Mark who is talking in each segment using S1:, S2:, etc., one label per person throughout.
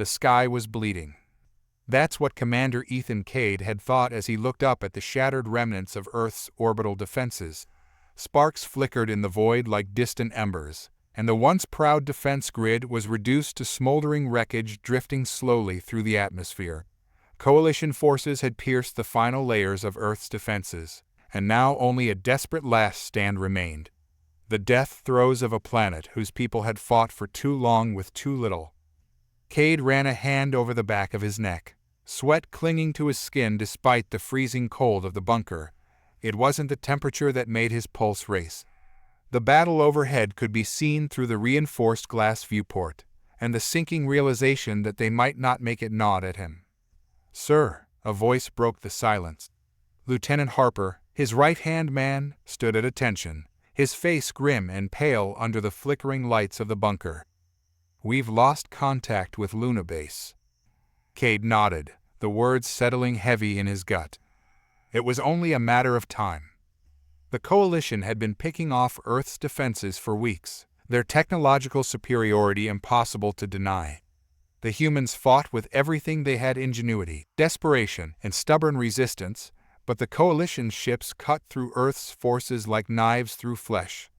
S1: the sky was bleeding. That's what Commander Ethan Cade had thought as he looked up at the shattered remnants of Earth's orbital defenses. Sparks flickered in the void like distant embers, and the once proud defense grid was reduced to smoldering wreckage drifting slowly through the atmosphere. Coalition forces had pierced the final layers of Earth's defenses, and now only a desperate last stand remained. The death throes of a planet whose people had fought for too long with too little. Cade ran a hand over the back of his neck, sweat clinging to his skin despite the freezing cold of the bunker. It wasn't the temperature that made his pulse race. The battle overhead could be seen through the reinforced glass viewport, and the sinking realization that they might not make it gnawed at him. "Sir," a voice broke the silence. Lieutenant Harper, his right-hand man, stood at attention, his face grim and pale under the flickering lights of the bunker. "We've lost contact with Luna Base." Cade nodded, the words settling heavy in his gut. It was only a matter of time. The Coalition had been picking off Earth's defenses for weeks, their technological superiority impossible to deny. The humans fought with everything they had: ingenuity, desperation, and stubborn resistance, but the Coalition's ships cut through Earth's forces like knives through flesh.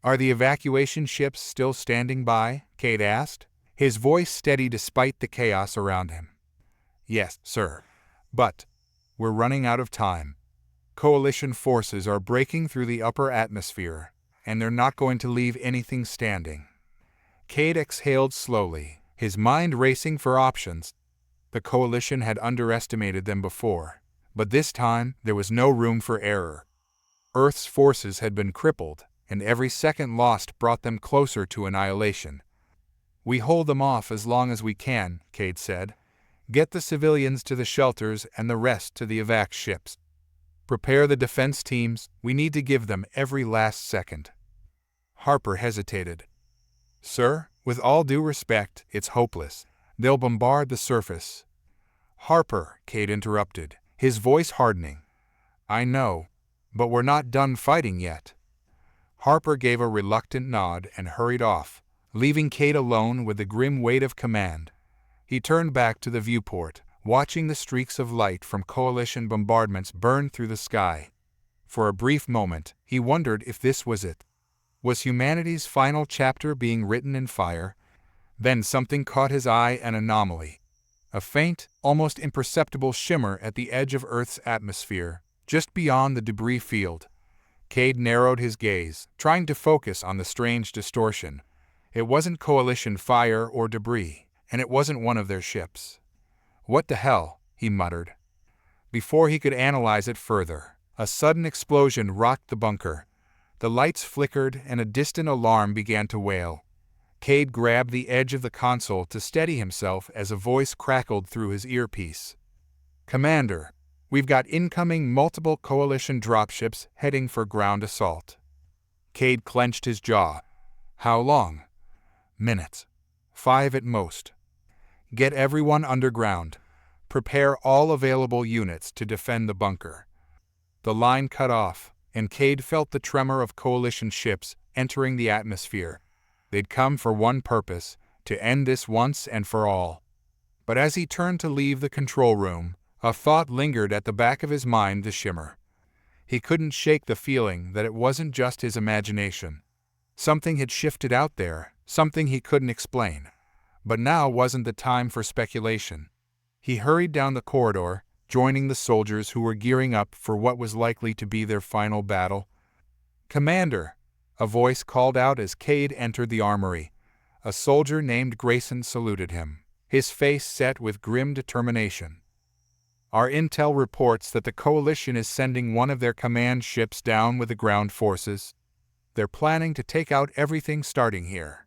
S1: "Are the evacuation ships still standing by?" Cade asked, his voice steady despite the chaos around him. "Yes, sir. But we're running out of time. Coalition forces are breaking through the upper atmosphere, and they're not going to leave anything standing." Cade exhaled slowly, his mind racing for options. The Coalition had underestimated them before, but this time there was no room for error. Earth's forces had been crippled, and every second lost brought them closer to annihilation. "We hold them off as long as we can," Cade said. "Get the civilians to the shelters and the rest to the evac ships. Prepare the defense teams, we need to give them every last second." Harper hesitated. "Sir, with all due respect, it's hopeless. They'll bombard the surface." "Harper," Cade interrupted, his voice hardening. "I know, but we're not done fighting yet." Harper gave a reluctant nod and hurried off, leaving Cade alone with the grim weight of command. He turned back to the viewport, watching the streaks of light from Coalition bombardments burn through the sky. For a brief moment, he wondered if this was it. Was humanity's final chapter being written in fire? Then something caught his eye: an anomaly. A faint, almost imperceptible shimmer at the edge of Earth's atmosphere, just beyond the debris field. Cade narrowed his gaze, trying to focus on the strange distortion. It wasn't Coalition fire or debris, and it wasn't one of their ships. "What the hell?" he muttered. Before he could analyze it further, a sudden explosion rocked the bunker. The lights flickered and a distant alarm began to wail. Cade grabbed the edge of the console to steady himself as a voice crackled through his earpiece. "Commander, we've got incoming multiple Coalition dropships heading for ground assault." Cade clenched his jaw. "How long?" "Minutes. 5 at most. Get everyone underground. Prepare all available units to defend the bunker." The line cut off, and Cade felt the tremor of Coalition ships entering the atmosphere. They'd come for one purpose: to end this once and for all. But as he turned to leave the control room, a thought lingered at the back of his mind: the shimmer. He couldn't shake the feeling that it wasn't just his imagination. Something had shifted out there, something he couldn't explain. But now wasn't the time for speculation. He hurried down the corridor, joining the soldiers who were gearing up for what was likely to be their final battle. "Commander!" a voice called out as Cade entered the armory. A soldier named Grayson saluted him, his face set with grim determination. "Our intel reports that the Coalition is sending one of their command ships down with the ground forces. They're planning to take out everything starting here."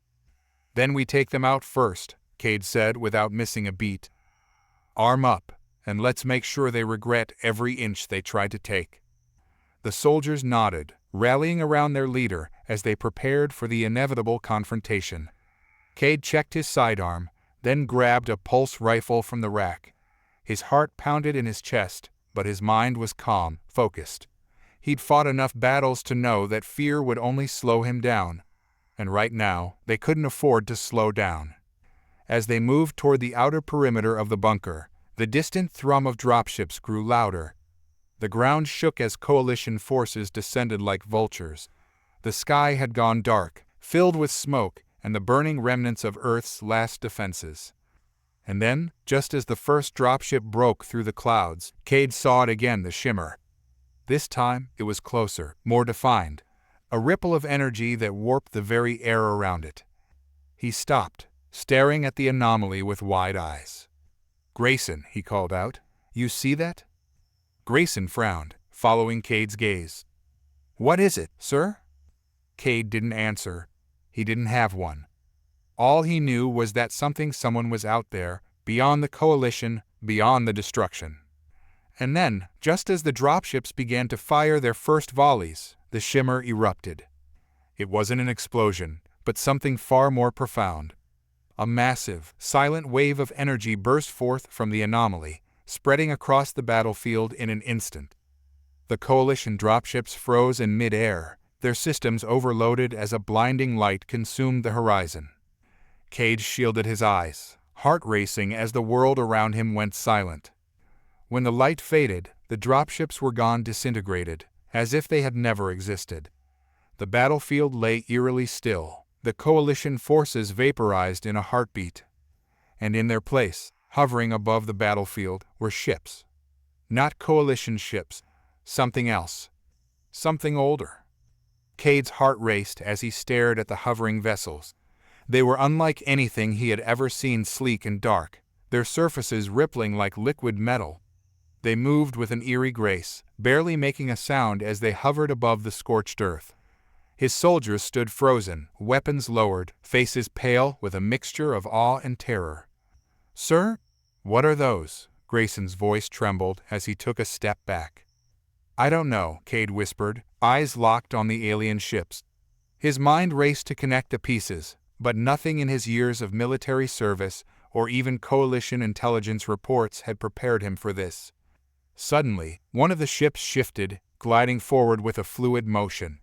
S1: "Then we take them out first," Cade said without missing a beat. "Arm up, and let's make sure they regret every inch they tried to take." The soldiers nodded, rallying around their leader as they prepared for the inevitable confrontation. Cade checked his sidearm, then grabbed a pulse rifle from the rack. His heart pounded in his chest, but his mind was calm, focused. He'd fought enough battles to know that fear would only slow him down. And right now, they couldn't afford to slow down. As they moved toward the outer perimeter of the bunker, the distant thrum of dropships grew louder. The ground shook as coalition forces descended like vultures. The sky had gone dark, filled with smoke and the burning remnants of Earth's last defenses. And then, just as the first dropship broke through the clouds, Cade saw it again, the shimmer. This time, it was closer, more defined, a ripple of energy that warped the very air around it. He stopped, staring at the anomaly with wide eyes. "Grayson," he called out, "you see that?" Grayson frowned, following Cade's gaze. "What is it, sir?" Cade didn't answer. He didn't have one. All he knew was that someone was out there, beyond the coalition, beyond the destruction. And then, just as the dropships began to fire their first volleys, the shimmer erupted. It wasn't an explosion, but something far more profound. A massive, silent wave of energy burst forth from the anomaly, spreading across the battlefield in an instant. The coalition dropships froze in mid-air, their systems overloaded as a blinding light consumed the horizon. Cade shielded his eyes, heart racing as the world around him went silent. When the light faded, the dropships were gone, disintegrated, as if they had never existed. The battlefield lay eerily still, the coalition forces vaporized in a heartbeat. And in their place, hovering above the battlefield, were ships. Not coalition ships, something else. Something older. Cade's heart raced as he stared at the hovering vessels. They were unlike anything he had ever seen, sleek and dark, their surfaces rippling like liquid metal. They moved with an eerie grace, barely making a sound as they hovered above the scorched earth. His soldiers stood frozen, weapons lowered, faces pale with a mixture of awe and terror. "Sir, what are those?" Grayson's voice trembled as he took a step back. "I don't know," Cade whispered, eyes locked on the alien ships. His mind raced to connect the pieces, but nothing in his years of military service or even coalition intelligence reports had prepared him for this. Suddenly, one of the ships shifted, gliding forward with a fluid motion.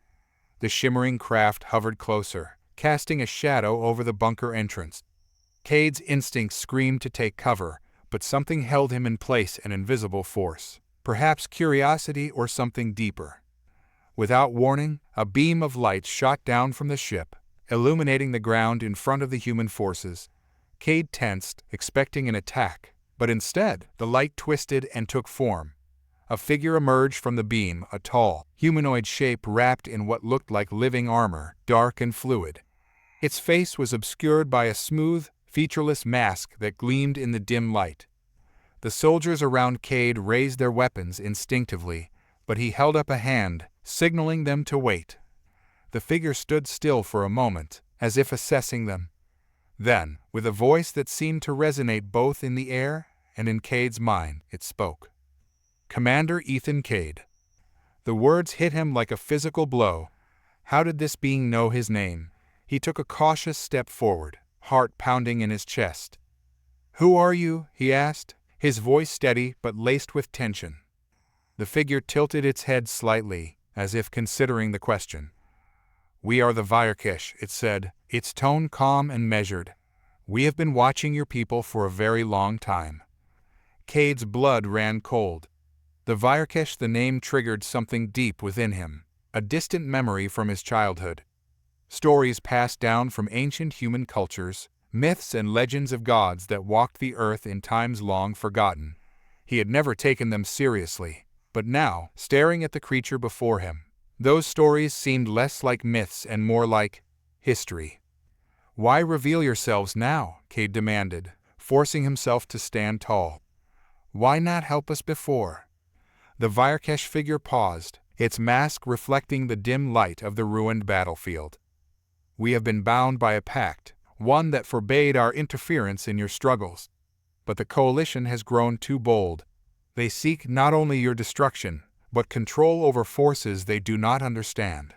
S1: The shimmering craft hovered closer, casting a shadow over the bunker entrance. Cade's instincts screamed to take cover, but something held him in place, an invisible force, perhaps curiosity or something deeper. Without warning, a beam of light shot down from the ship, illuminating the ground in front of the human forces. Cade tensed, expecting an attack, but instead, the light twisted and took form. A figure emerged from the beam, a tall, humanoid shape wrapped in what looked like living armor, dark and fluid. Its face was obscured by a smooth, featureless mask that gleamed in the dim light. The soldiers around Cade raised their weapons instinctively, but he held up a hand, signaling them to wait. The figure stood still for a moment, as if assessing them. Then, with a voice that seemed to resonate both in the air and in Cade's mind, it spoke. "Commander Ethan Cade." The words hit him like a physical blow. How did this being know his name? He took a cautious step forward, heart pounding in his chest. "Who are you?" he asked, his voice steady but laced with tension. The figure tilted its head slightly, as if considering the question. "We are the Vairkesh," it said, its tone calm and measured. "We have been watching your people for a very long time." Cade's blood ran cold. The Vairkesh, the name triggered something deep within him, a distant memory from his childhood. Stories passed down from ancient human cultures, myths and legends of gods that walked the earth in times long forgotten. He had never taken them seriously, but now, staring at the creature before him, those stories seemed less like myths and more like history. "Why reveal yourselves now?" Cade demanded, forcing himself to stand tall. "Why not help us before?" The Vairkesh figure paused, its mask reflecting the dim light of the ruined battlefield. "We have been bound by a pact, one that forbade our interference in your struggles. But the coalition has grown too bold. They seek not only your destruction, but control over forces they do not understand."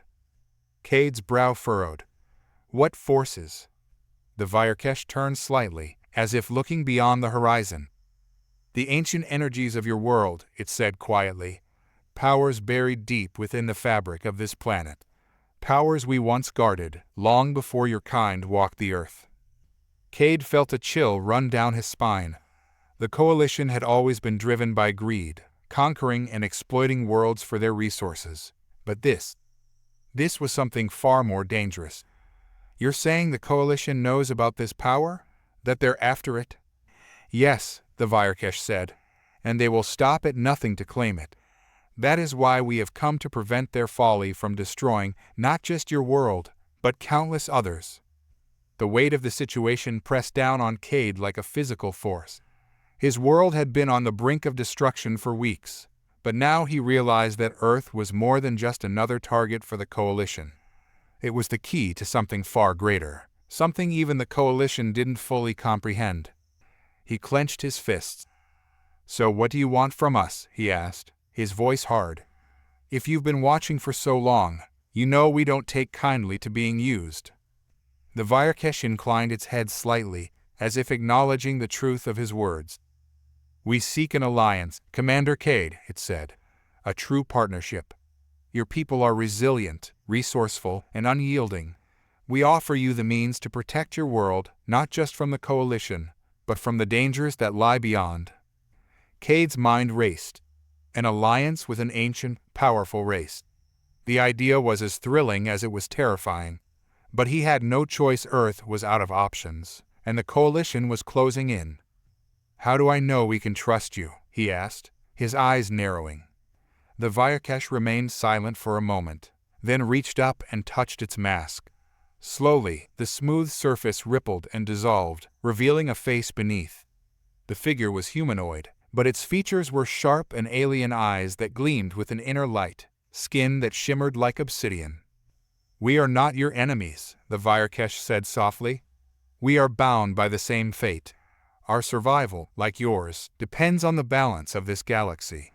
S1: Cade's brow furrowed. "What forces?" The Vairkesh turned slightly, as if looking beyond the horizon. "The ancient energies of your world," it said quietly. "Powers buried deep within the fabric of this planet. Powers we once guarded, long before your kind walked the earth." Cade felt a chill run down his spine. The Coalition had always been driven by greed, conquering and exploiting worlds for their resources. But this was something far more dangerous. You're saying the Coalition knows about this power? That they're after it? Yes, the Virakesh said, and they will stop at nothing to claim it. That is why we have come to prevent their folly from destroying not just your world, but countless others. The weight of the situation pressed down on Cade like a physical force. His world had been on the brink of destruction for weeks, but now he realized that Earth was more than just another target for the Coalition. It was the key to something far greater, something even the Coalition didn't fully comprehend. He clenched his fists. "So what do you want from us?" he asked, his voice hard. "If you've been watching for so long, you know we don't take kindly to being used." The Virakesh inclined its head slightly, as if acknowledging the truth of his words. "We seek an alliance, Commander Cade," it said. "A true partnership. Your people are resilient, resourceful, and unyielding. We offer you the means to protect your world, not just from the Coalition, but from the dangers that lie beyond." Cade's mind raced. An alliance with an ancient, powerful race. The idea was as thrilling as it was terrifying. But he had no choice. Earth was out of options, and the Coalition was closing in. "How do I know we can trust you?" he asked, his eyes narrowing. The Virakesh remained silent for a moment, then reached up and touched its mask. Slowly, the smooth surface rippled and dissolved, revealing a face beneath. The figure was humanoid, but its features were sharp and alien eyes that gleamed with an inner light, skin that shimmered like obsidian. "We are not your enemies," the Virakesh said softly. "We are bound by the same fate. Our survival, like yours, depends on the balance of this galaxy,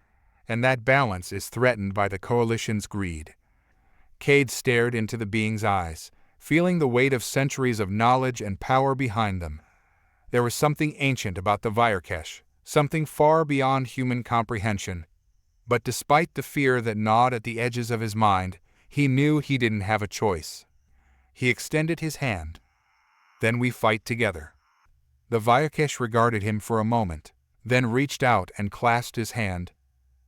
S1: and that balance is threatened by the Coalition's greed." Cade stared into the being's eyes, feeling the weight of centuries of knowledge and power behind them. There was something ancient about the Virakesh, something far beyond human comprehension. But despite the fear that gnawed at the edges of his mind, he knew he didn't have a choice. He extended his hand. "Then we fight together." The Virakesh regarded him for a moment, then reached out and clasped his hand.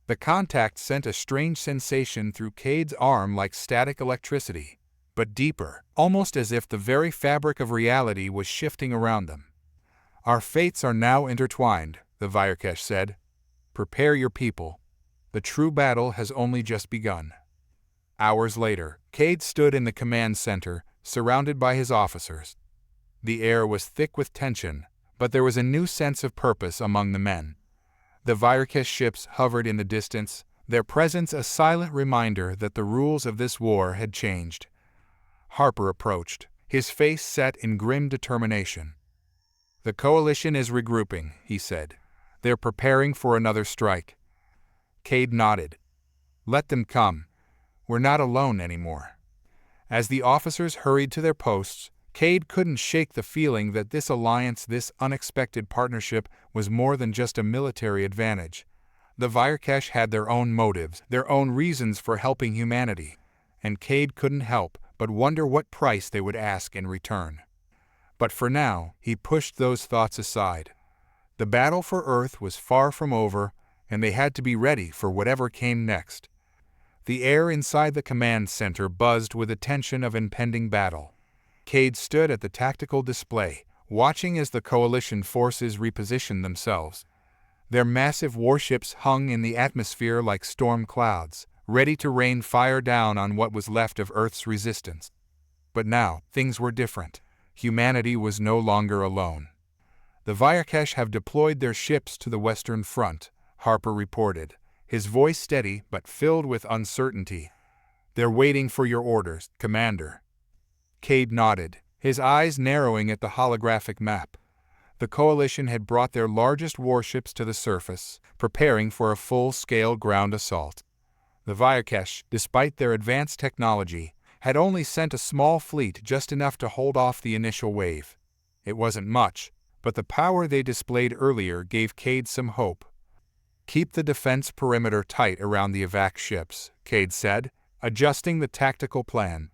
S1: The contact sent a strange sensation through Cade's arm like static electricity, but deeper, almost as if the very fabric of reality was shifting around them. "Our fates are now intertwined," the Virakesh said. "Prepare your people. The true battle has only just begun." Hours later, Cade stood in the command center, surrounded by his officers. The air was thick with tension, but there was a new sense of purpose among the men. The Virakesh ships hovered in the distance, their presence a silent reminder that the rules of this war had changed. Harper approached, his face set in grim determination. "The Coalition is regrouping," he said. "They're preparing for another strike." Cade nodded. "Let them come. We're not alone anymore." As the officers hurried to their posts, Cade couldn't shake the feeling that this alliance, this unexpected partnership, was more than just a military advantage. The Virakesh had their own motives, their own reasons for helping humanity, and Cade couldn't help but wonder what price they would ask in return. But for now, he pushed those thoughts aside. The battle for Earth was far from over, and they had to be ready for whatever came next. The air inside the command center buzzed with the tension of impending battle. Cade stood at the tactical display, watching as the Coalition forces repositioned themselves. Their massive warships hung in the atmosphere like storm clouds, ready to rain fire down on what was left of Earth's resistance. But now, things were different. Humanity was no longer alone. "The Virakesh have deployed their ships to the Western Front," Harper reported, his voice steady but filled with uncertainty. "They're waiting for your orders, Commander." Cade nodded, his eyes narrowing at the holographic map. The Coalition had brought their largest warships to the surface, preparing for a full-scale ground assault. The Virakesh, despite their advanced technology, had only sent a small fleet, just enough to hold off the initial wave. It wasn't much, but the power they displayed earlier gave Cade some hope. "Keep the defense perimeter tight around the evac ships," Cade said, adjusting the tactical plan.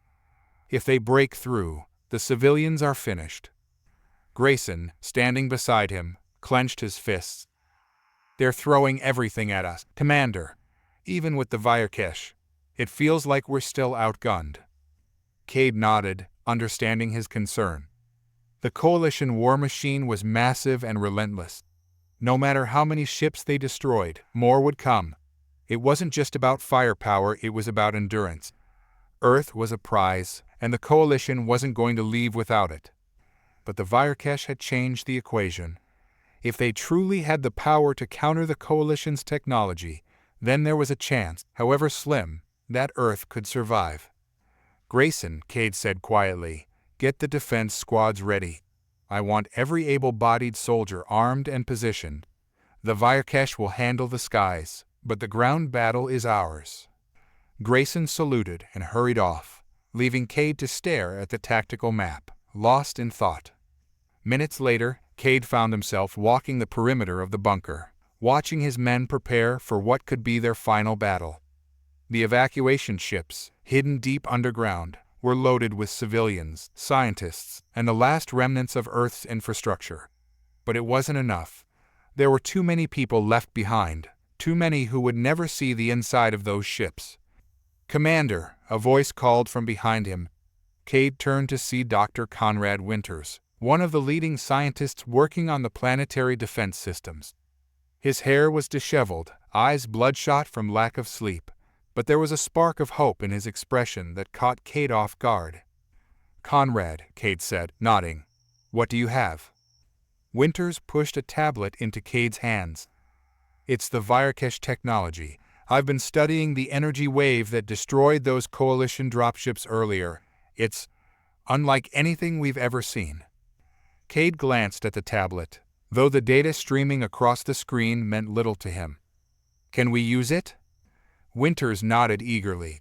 S1: "If they break through, the civilians are finished." Grayson, standing beside him, clenched his fists. They're throwing everything at us, Commander. Even with the Vairkesh, it feels like we're still outgunned. Cade nodded, understanding his concern. The Coalition war machine was massive and relentless. No matter how many ships they destroyed, more would come. It wasn't just about firepower, it was about endurance. Earth was a prize, and the Coalition wasn't going to leave without it. But the Vairkesh had changed the equation. If they truly had the power to counter the Coalition's technology, then there was a chance, however slim, that Earth could survive. Grayson, Cade said quietly, get the defense squads ready. I want every able-bodied soldier armed and positioned. The Vairkesh will handle the skies, but the ground battle is ours. Grayson saluted and hurried off, leaving Cade to stare at the tactical map, lost in thought. Minutes later, Cade found himself walking the perimeter of the bunker, watching his men prepare for what could be their final battle. The evacuation ships, hidden deep underground, were loaded with civilians, scientists, and the last remnants of Earth's infrastructure. But it wasn't enough. There were too many people left behind, too many who would never see the inside of those ships. Commander, a voice called from behind him. Cade turned to see Dr. Conrad Winters, one of the leading scientists working on the planetary defense systems. His hair was disheveled, eyes bloodshot from lack of sleep, but there was a spark of hope in his expression that caught Cade off guard. Conrad, Cade said, nodding. What do you have? Winters pushed a tablet into Cade's hands. It's the Vairkesh technology. I've been studying the energy wave that destroyed those Coalition dropships earlier. It's unlike anything we've ever seen. Cade glanced at the tablet, though the data streaming across the screen meant little to him. Can we use it? Winters nodded eagerly.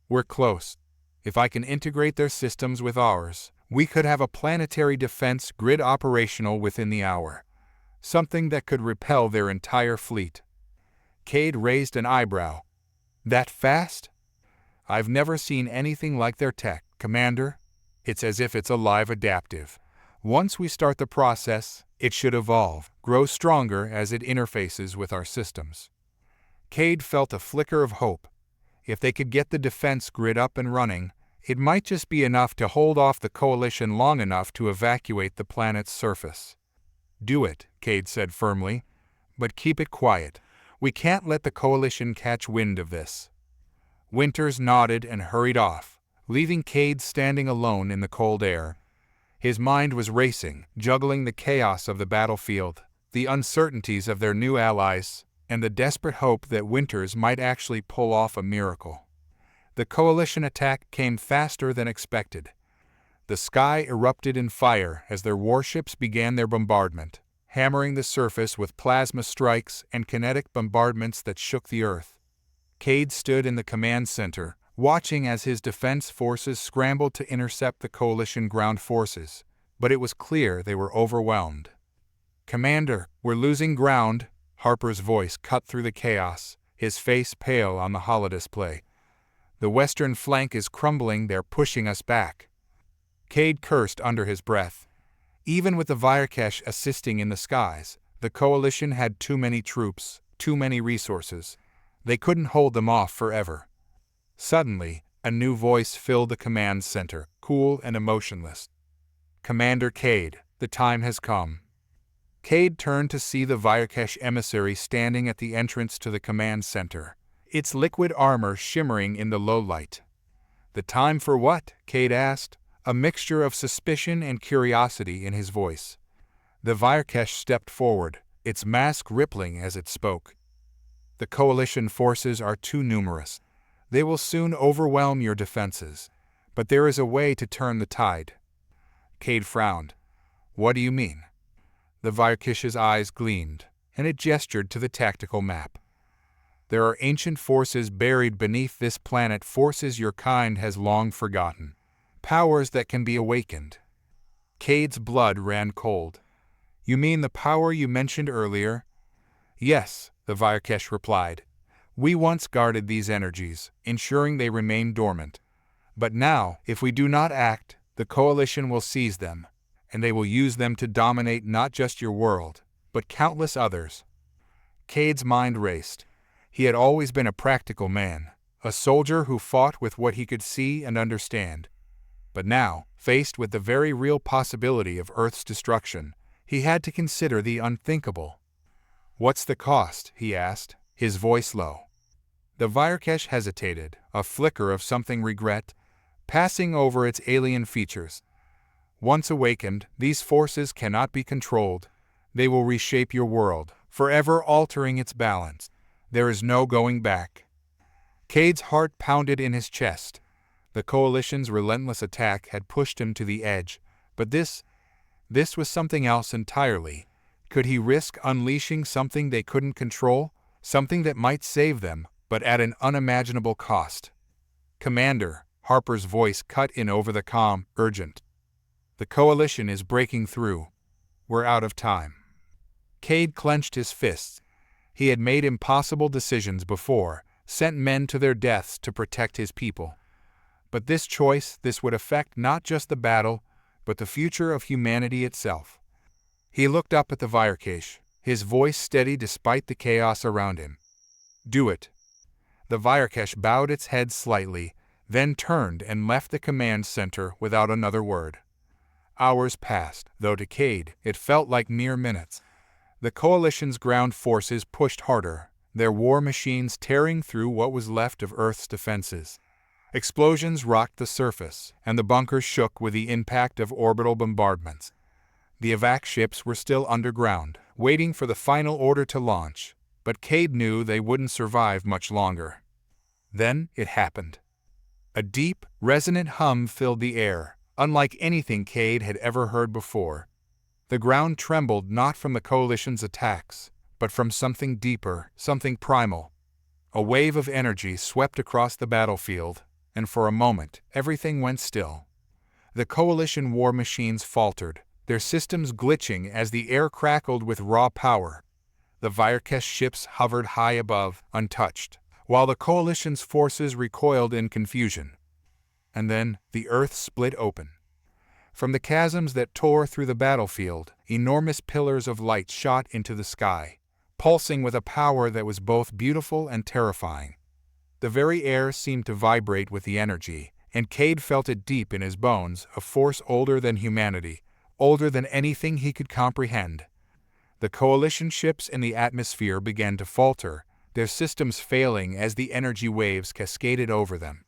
S1: We're close. If I can integrate their systems with ours, we could have a planetary defense grid operational within the hour. Something that could repel their entire fleet. Cade raised an eyebrow. That fast? I've never seen anything like their tech, Commander. It's as if it's alive adaptive. Once we start the process, it should evolve, grow stronger as it interfaces with our systems. Cade felt a flicker of hope. If they could get the defense grid up and running, it might just be enough to hold off the Coalition long enough to evacuate the planet's surface. Do it, Cade said firmly, but keep it quiet. We can't let the Coalition catch wind of this. Winters nodded and hurried off, leaving Cade standing alone in the cold air. His mind was racing, juggling the chaos of the battlefield, the uncertainties of their new allies, and the desperate hope that Winters might actually pull off a miracle. The Coalition attack came faster than expected. The sky erupted in fire as their warships began their bombardment, hammering the surface with plasma strikes and kinetic bombardments that shook the Earth. Cade stood in the command center, watching as his defense forces scrambled to intercept the Coalition ground forces, but it was clear they were overwhelmed. Commander, we're losing ground, Harper's voice cut through the chaos, his face pale on the holodisplay. The western flank is crumbling, they're pushing us back. Cade cursed under his breath. Even with the Vairkesh assisting in the skies, the Coalition had too many troops, too many resources. They couldn't hold them off forever. Suddenly, a new voice filled the command center, cool and emotionless. Commander Cade, the time has come. Cade turned to see the Vairkesh emissary standing at the entrance to the command center, its liquid armor shimmering in the low light. The time for what? Cade asked, a mixture of suspicion and curiosity in his voice. The Vairkesh stepped forward, its mask rippling as it spoke. The Coalition forces are too numerous. They will soon overwhelm your defenses, but there is a way to turn the tide. Cade frowned. What do you mean? The Vairkesh's eyes gleamed, and it gestured to the tactical map. There are ancient forces buried beneath this planet, forces your kind has long forgotten. Powers that can be awakened. Cade's blood ran cold. You mean the power you mentioned earlier? Yes, the Vairkesh replied. We once guarded these energies, ensuring they remain dormant. But now, if we do not act, the Coalition will seize them. and they will use them to dominate not just your world, but countless others. Cade's mind raced. He had always been a practical man, a soldier who fought with what he could see and understand. But now, faced with the very real possibility of Earth's destruction, he had to consider the unthinkable. "What's the cost?" he asked, his voice low. The Virkesh hesitated, a flicker of something regret passing over its alien features. "Once awakened, these forces cannot be controlled. They will reshape your world, forever altering its balance. There is no going back." Cade's heart pounded in his chest. The Coalition's relentless attack had pushed him to the edge, but this was something else entirely. Could he risk unleashing something they couldn't control, something that might save them, but at an unimaginable cost? "Commander," Harper's voice cut in over the calm, urgent. "The Coalition is breaking through. We're out of time." Cade clenched his fists. He had made impossible decisions before, sent men to their deaths to protect his people. But this choice, this would affect not just the battle, but the future of humanity itself. He looked up at the Virkesh, his voice steady despite the chaos around him. "Do it." The Virkesh bowed its head slightly, then turned and left the command center without another word. Hours passed, though to Cade it felt like mere minutes. The Coalition's ground forces pushed harder, their war machines tearing through what was left of Earth's defenses. Explosions rocked the surface, and the bunkers shook with the impact of orbital bombardments. The evac ships were still underground, waiting for the final order to launch, but Cade knew they wouldn't survive much longer. Then it happened. A deep, resonant hum filled the air, unlike anything Cade had ever heard before. The ground trembled not from the Coalition's attacks, but from something deeper, something primal. A wave of energy swept across the battlefield, and for a moment, everything went still. The Coalition war machines faltered, their systems glitching as the air crackled with raw power. The Virkesh ships hovered high above, untouched, while the Coalition's forces recoiled in confusion. And then, the Earth split open. From the chasms that tore through the battlefield, enormous pillars of light shot into the sky, pulsing with a power that was both beautiful and terrifying. The very air seemed to vibrate with the energy, and Cade felt it deep in his bones, a force older than humanity, older than anything he could comprehend. The Coalition ships in the atmosphere began to falter, their systems failing as the energy waves cascaded over them.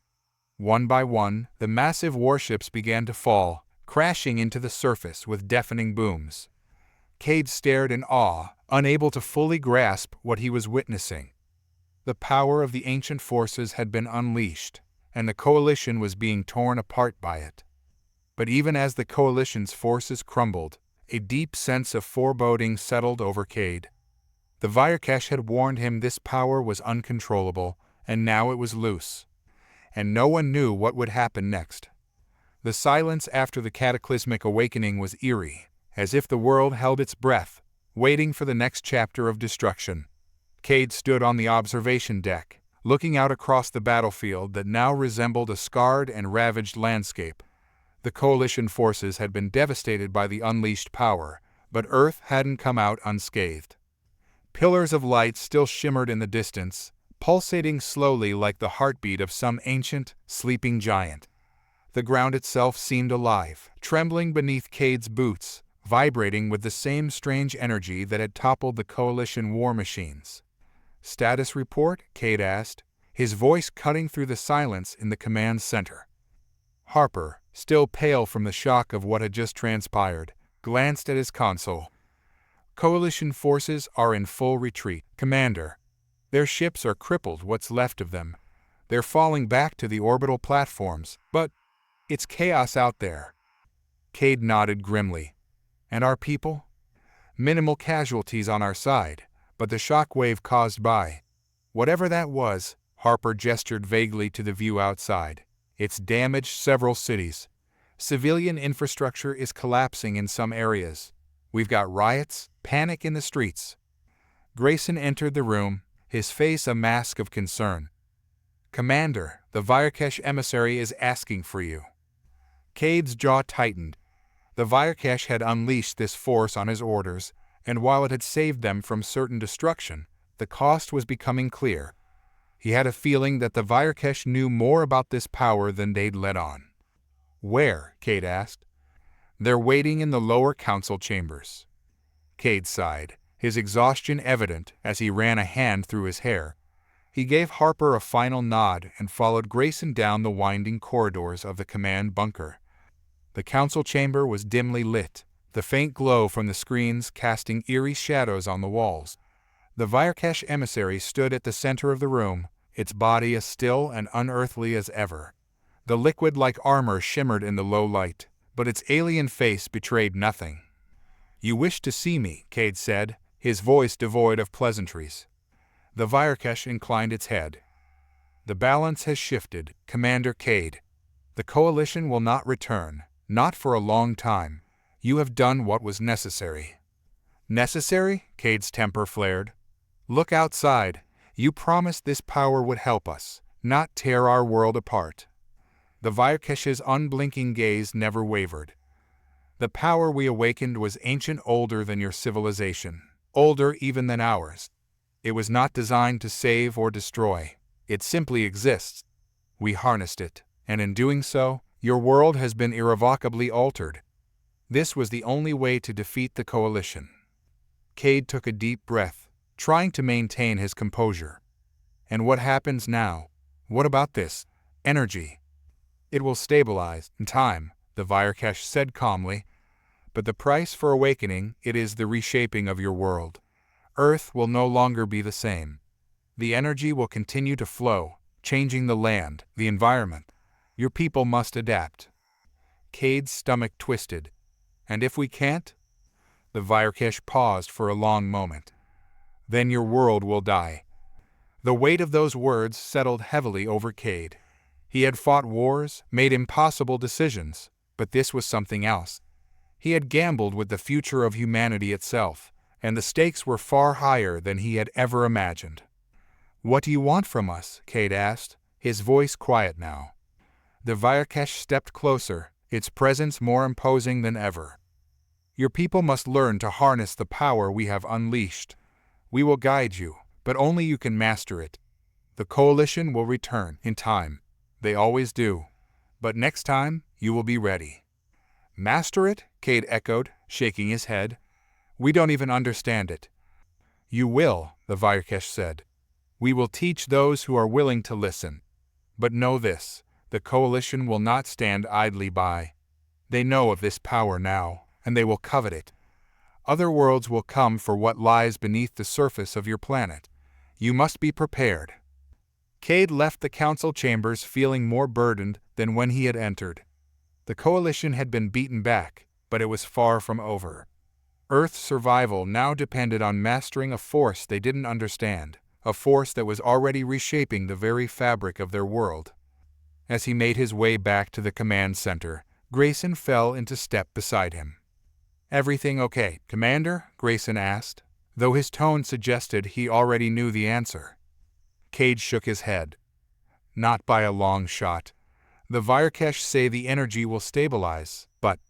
S1: One by one, the massive warships began to fall, crashing into the surface with deafening booms. Cade stared in awe, unable to fully grasp what he was witnessing. The power of the ancient forces had been unleashed, and the Coalition was being torn apart by it. But even as the Coalition's forces crumbled, a deep sense of foreboding settled over Cade. The Virkesh had warned him this power was uncontrollable, and now it was loose. And no one knew what would happen next. The silence after the cataclysmic awakening was eerie, as if the world held its breath, waiting for the next chapter of destruction. Cade stood on the observation deck, looking out across the battlefield that now resembled a scarred and ravaged landscape. The Coalition forces had been devastated by the unleashed power, but Earth hadn't come out unscathed. Pillars of light still shimmered in the distance, pulsating slowly like the heartbeat of some ancient, sleeping giant. The ground itself seemed alive, trembling beneath Cade's boots, vibrating with the same strange energy that had toppled the Coalition war machines. "Status report?" Cade asked, his voice cutting through the silence in the command center. Harper, still pale from the shock of what had just transpired, glanced at his console. "Coalition forces are in full retreat, Commander. Their ships are crippled, what's left of them. They're falling back to the orbital platforms, but it's chaos out there." Cade nodded grimly. "And our people? Minimal casualties on our side, but the shock wave caused by whatever that was," Harper gestured vaguely to the view outside. "It's damaged several cities. Civilian infrastructure is collapsing in some areas. We've got riots, panic in the streets." Grayson entered the room, his face a mask of concern. "Commander, the Virkesh emissary is asking for you." Cade's jaw tightened. The Virkesh had unleashed this force on his orders, and while it had saved them from certain destruction, the cost was becoming clear. He had a feeling that the Virkesh knew more about this power than they'd let on. "Where?" Cade asked. "They're waiting in the lower council chambers." Cade sighed, his exhaustion evident as he ran a hand through his hair. He gave Harper a final nod and followed Grayson down the winding corridors of the command bunker. The council chamber was dimly lit, the faint glow from the screens casting eerie shadows on the walls. The Virkesh emissary stood at the center of the room, its body as still and unearthly as ever. The liquid-like armor shimmered in the low light, but its alien face betrayed nothing. "You wish to see me," Cade said, his voice devoid of pleasantries. The Virkesh inclined its head. "The balance has shifted, Commander Cade. The Coalition will not return, not for a long time. You have done what was necessary." "Necessary?" Cade's temper flared. "Look outside. You promised this power would help us, not tear our world apart." The Virkesh's unblinking gaze never wavered. "The power we awakened was ancient, older than your civilization, older even than ours. It was not designed to save or destroy. It simply exists. We harnessed it, and in doing so, your world has been irrevocably altered. This was the only way to defeat the Coalition." Cade took a deep breath, trying to maintain his composure. "And what happens now? What about this energy?" "It will stabilize in time," the Virkesh said calmly. "But the price for awakening it is the reshaping of your world. Earth will no longer be the same. The energy will continue to flow, changing the land, the environment. Your people must adapt." Cade's stomach twisted. "And if we can't?" The Virkesh paused for a long moment. "Then your world will die." The weight of those words settled heavily over Cade. He had fought wars, made impossible decisions, but this was something else. He had gambled with the future of humanity itself, and the stakes were far higher than he had ever imagined. "What do you want from us?" Cade asked, his voice quiet now. The Virkesh stepped closer, its presence more imposing than ever. "Your people must learn to harness the power we have unleashed. We will guide you, but only you can master it. The Coalition will return in time. They always do. But next time, you will be ready." "Master it?" Cade echoed, shaking his head. "We don't even understand it." "You will," the Virkesh said. "We will teach those who are willing to listen. But know this, the Coalition will not stand idly by. They know of this power now, and they will covet it. Other worlds will come for what lies beneath the surface of your planet. You must be prepared." Cade left the council chambers feeling more burdened than when he had entered. The Coalition had been beaten back, but it was far from over. Earth's survival now depended on mastering a force they didn't understand, a force that was already reshaping the very fabric of their world. As he made his way back to the command center, Grayson fell into step beside him. "Everything okay, Commander?" Grayson asked, though his tone suggested he already knew the answer. Cade shook his head. "Not by a long shot. The Virkesh say the energy will stabilize, but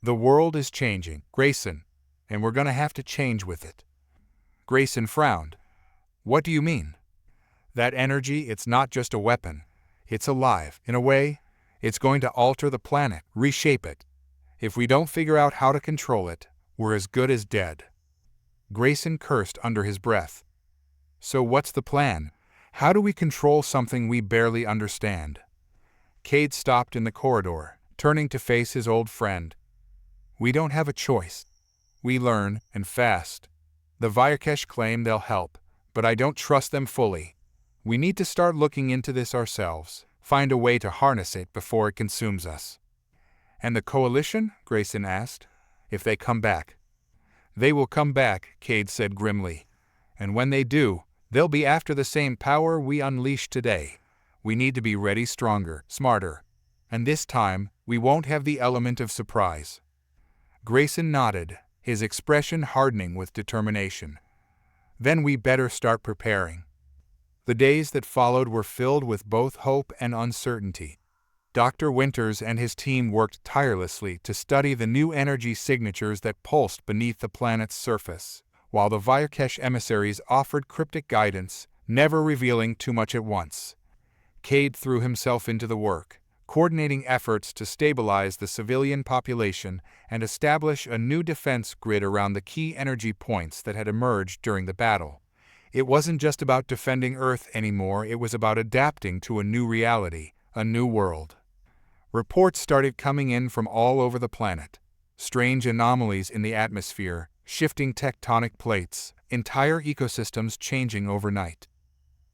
S1: the world is changing, Grayson, and we're gonna have to change with it." Grayson frowned. "What do you mean?" "That energy, it's not just a weapon. It's alive, in a way. It's going to alter the planet, reshape it. If we don't figure out how to control it, we're as good as dead." Grayson cursed under his breath. "So what's the plan? How do we control something we barely understand?" Cade stopped in the corridor, turning to face his old friend. "We don't have a choice. We learn, and fast. The Virkesh claim they'll help, but I don't trust them fully. We need to start looking into this ourselves, find a way to harness it before it consumes us." "And the Coalition?" Grayson asked. "If they come back." "They will come back," Cade said grimly. "And when they do, they'll be after the same power we unleashed today. We need to be ready, stronger, smarter. And this time, we won't have the element of surprise." Grayson nodded, his expression hardening with determination. "Then we better start preparing." The days that followed were filled with both hope and uncertainty. Dr. Winters and his team worked tirelessly to study the new energy signatures that pulsed beneath the planet's surface, while the Virakesh emissaries offered cryptic guidance, never revealing too much at once. Cade threw himself into the work, coordinating efforts to stabilize the civilian population and establish a new defense grid around the key energy points that had emerged during the battle. It wasn't just about defending Earth anymore, it was about adapting to a new reality, a new world. Reports started coming in from all over the planet. Strange anomalies in the atmosphere, shifting tectonic plates, entire ecosystems changing overnight.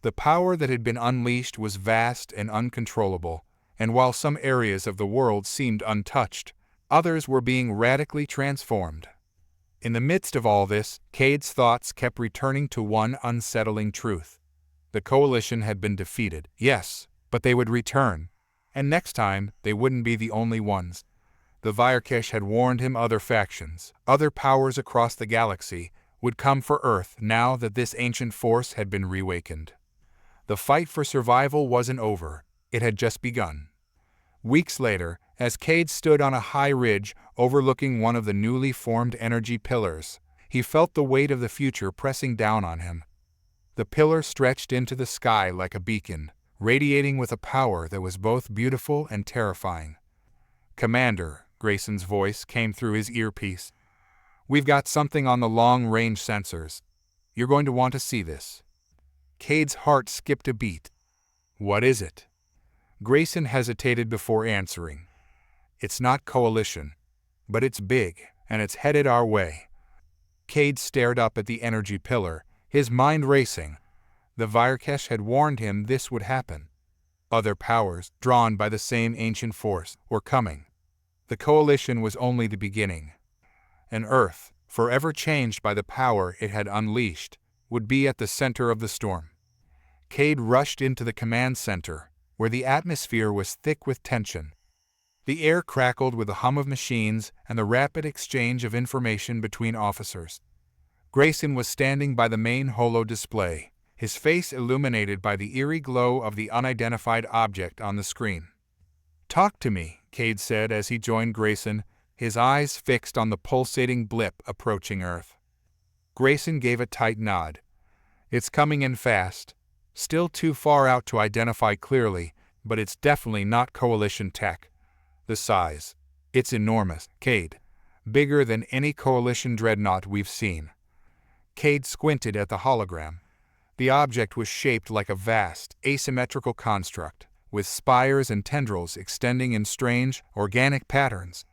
S1: The power that had been unleashed was vast and uncontrollable, and while some areas of the world seemed untouched, others were being radically transformed. In the midst of all this, Cade's thoughts kept returning to one unsettling truth. The Coalition had been defeated, yes, but they would return. And next time, they wouldn't be the only ones. The Virakesh had warned him other factions, other powers across the galaxy, would come for Earth now that this ancient force had been reawakened. The fight for survival wasn't over, it had just begun. Weeks later, as Cade stood on a high ridge overlooking one of the newly formed energy pillars, he felt the weight of the future pressing down on him. The pillar stretched into the sky like a beacon, radiating with a power that was both beautiful and terrifying. "Commander," Grayson's voice came through his earpiece. "We've got something on the long-range sensors. You're going to want to see this." Cade's heart skipped a beat. "What is it?" Grayson hesitated before answering. "It's not Coalition, but it's big, and it's headed our way." Cade stared up at the energy pillar, his mind racing. The Virakesh had warned him this would happen. Other powers, drawn by the same ancient force, were coming. The Coalition was only the beginning. And Earth, forever changed by the power it had unleashed, would be at the center of the storm. Cade rushed into the command center, where the atmosphere was thick with tension. The air crackled with the hum of machines and the rapid exchange of information between officers. Grayson was standing by the main holo display, his face illuminated by the eerie glow of the unidentified object on the screen. "Talk to me," Cade said as he joined Grayson, his eyes fixed on the pulsating blip approaching Earth. Grayson gave a tight nod. "It's coming in fast. Still too far out to identify clearly, but it's definitely not Coalition tech. The size. It's enormous, Cade. Bigger than any Coalition dreadnought we've seen." Cade squinted at the hologram. The object was shaped like a vast, asymmetrical construct, with spires and tendrils extending in strange, organic patterns.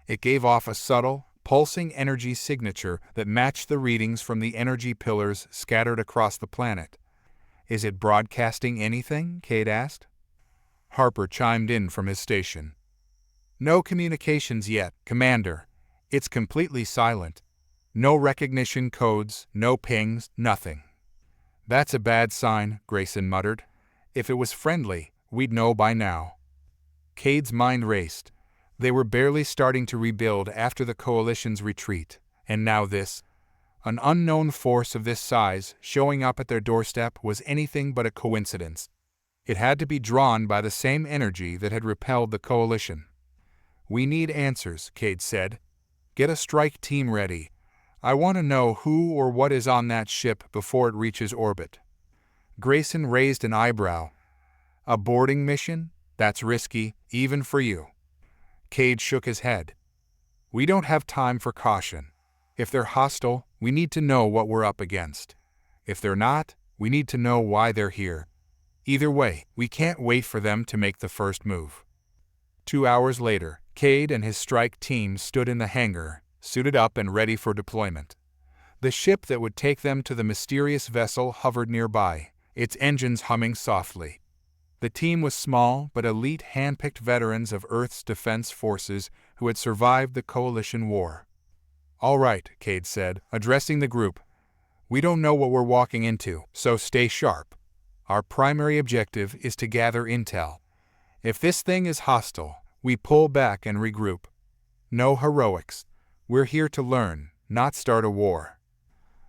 S1: It gave off a subtle, pulsing energy signature that matched the readings from the energy pillars scattered across the planet. "Is it broadcasting anything?" Cade asked. Harper chimed in from his station. "No communications yet, Commander. It's completely silent. No recognition codes, no pings, nothing." "That's a bad sign," Grayson muttered. "If it was friendly, we'd know by now." Cade's mind raced. They were barely starting to rebuild after the Coalition's retreat, and now this. An unknown force of this size showing up at their doorstep was anything but a coincidence. It had to be drawn by the same energy that had repelled the Coalition. "We need answers," Cade said. "Get a strike team ready. I want to know who or what is on that ship before it reaches orbit." Grayson raised an eyebrow. "A boarding mission? That's risky, even for you." Cade shook his head. "We don't have time for caution. If they're hostile, we need to know what we're up against. If they're not, we need to know why they're here. Either way, we can't wait for them to make the first move." 2 hours later, Cade and his strike team stood in the hangar, suited up and ready for deployment. The ship that would take them to the mysterious vessel hovered nearby, its engines humming softly. The team was small but elite hand-picked veterans of Earth's defense forces who had survived the Coalition War. "All right," Cade said, addressing the group. "We don't know what we're walking into, so stay sharp. Our primary objective is to gather intel. If this thing is hostile, we pull back and regroup. No heroics. We're here to learn, not start a war."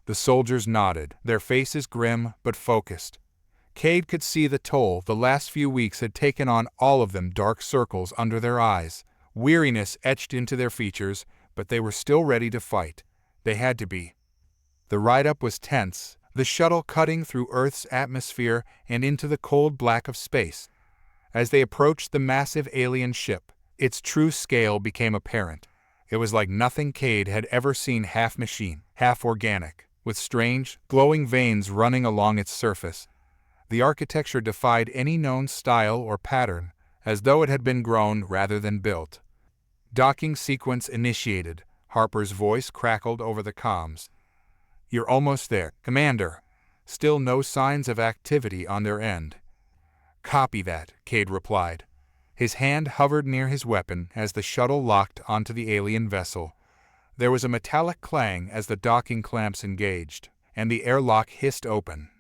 S1: The soldiers nodded, their faces grim but focused. Cade could see the toll the last few weeks had taken on all of them, dark circles under their eyes, weariness etched into their features, but they were still ready to fight. They had to be. The ride-up was tense, the shuttle cutting through Earth's atmosphere and into the cold black of space. As they approached the massive alien ship, its true scale became apparent. It was like nothing Cade had ever seen, half machine, half organic, with strange, glowing veins running along its surface. The architecture defied any known style or pattern, as though it had been grown rather than built. Docking sequence initiated. Harper's voice crackled over the comms. "You're almost there, Commander." Still no signs of activity on their end. "Copy that," Cade replied. His hand hovered near his weapon as the shuttle locked onto the alien vessel. There was a metallic clang as the docking clamps engaged, and the airlock hissed open.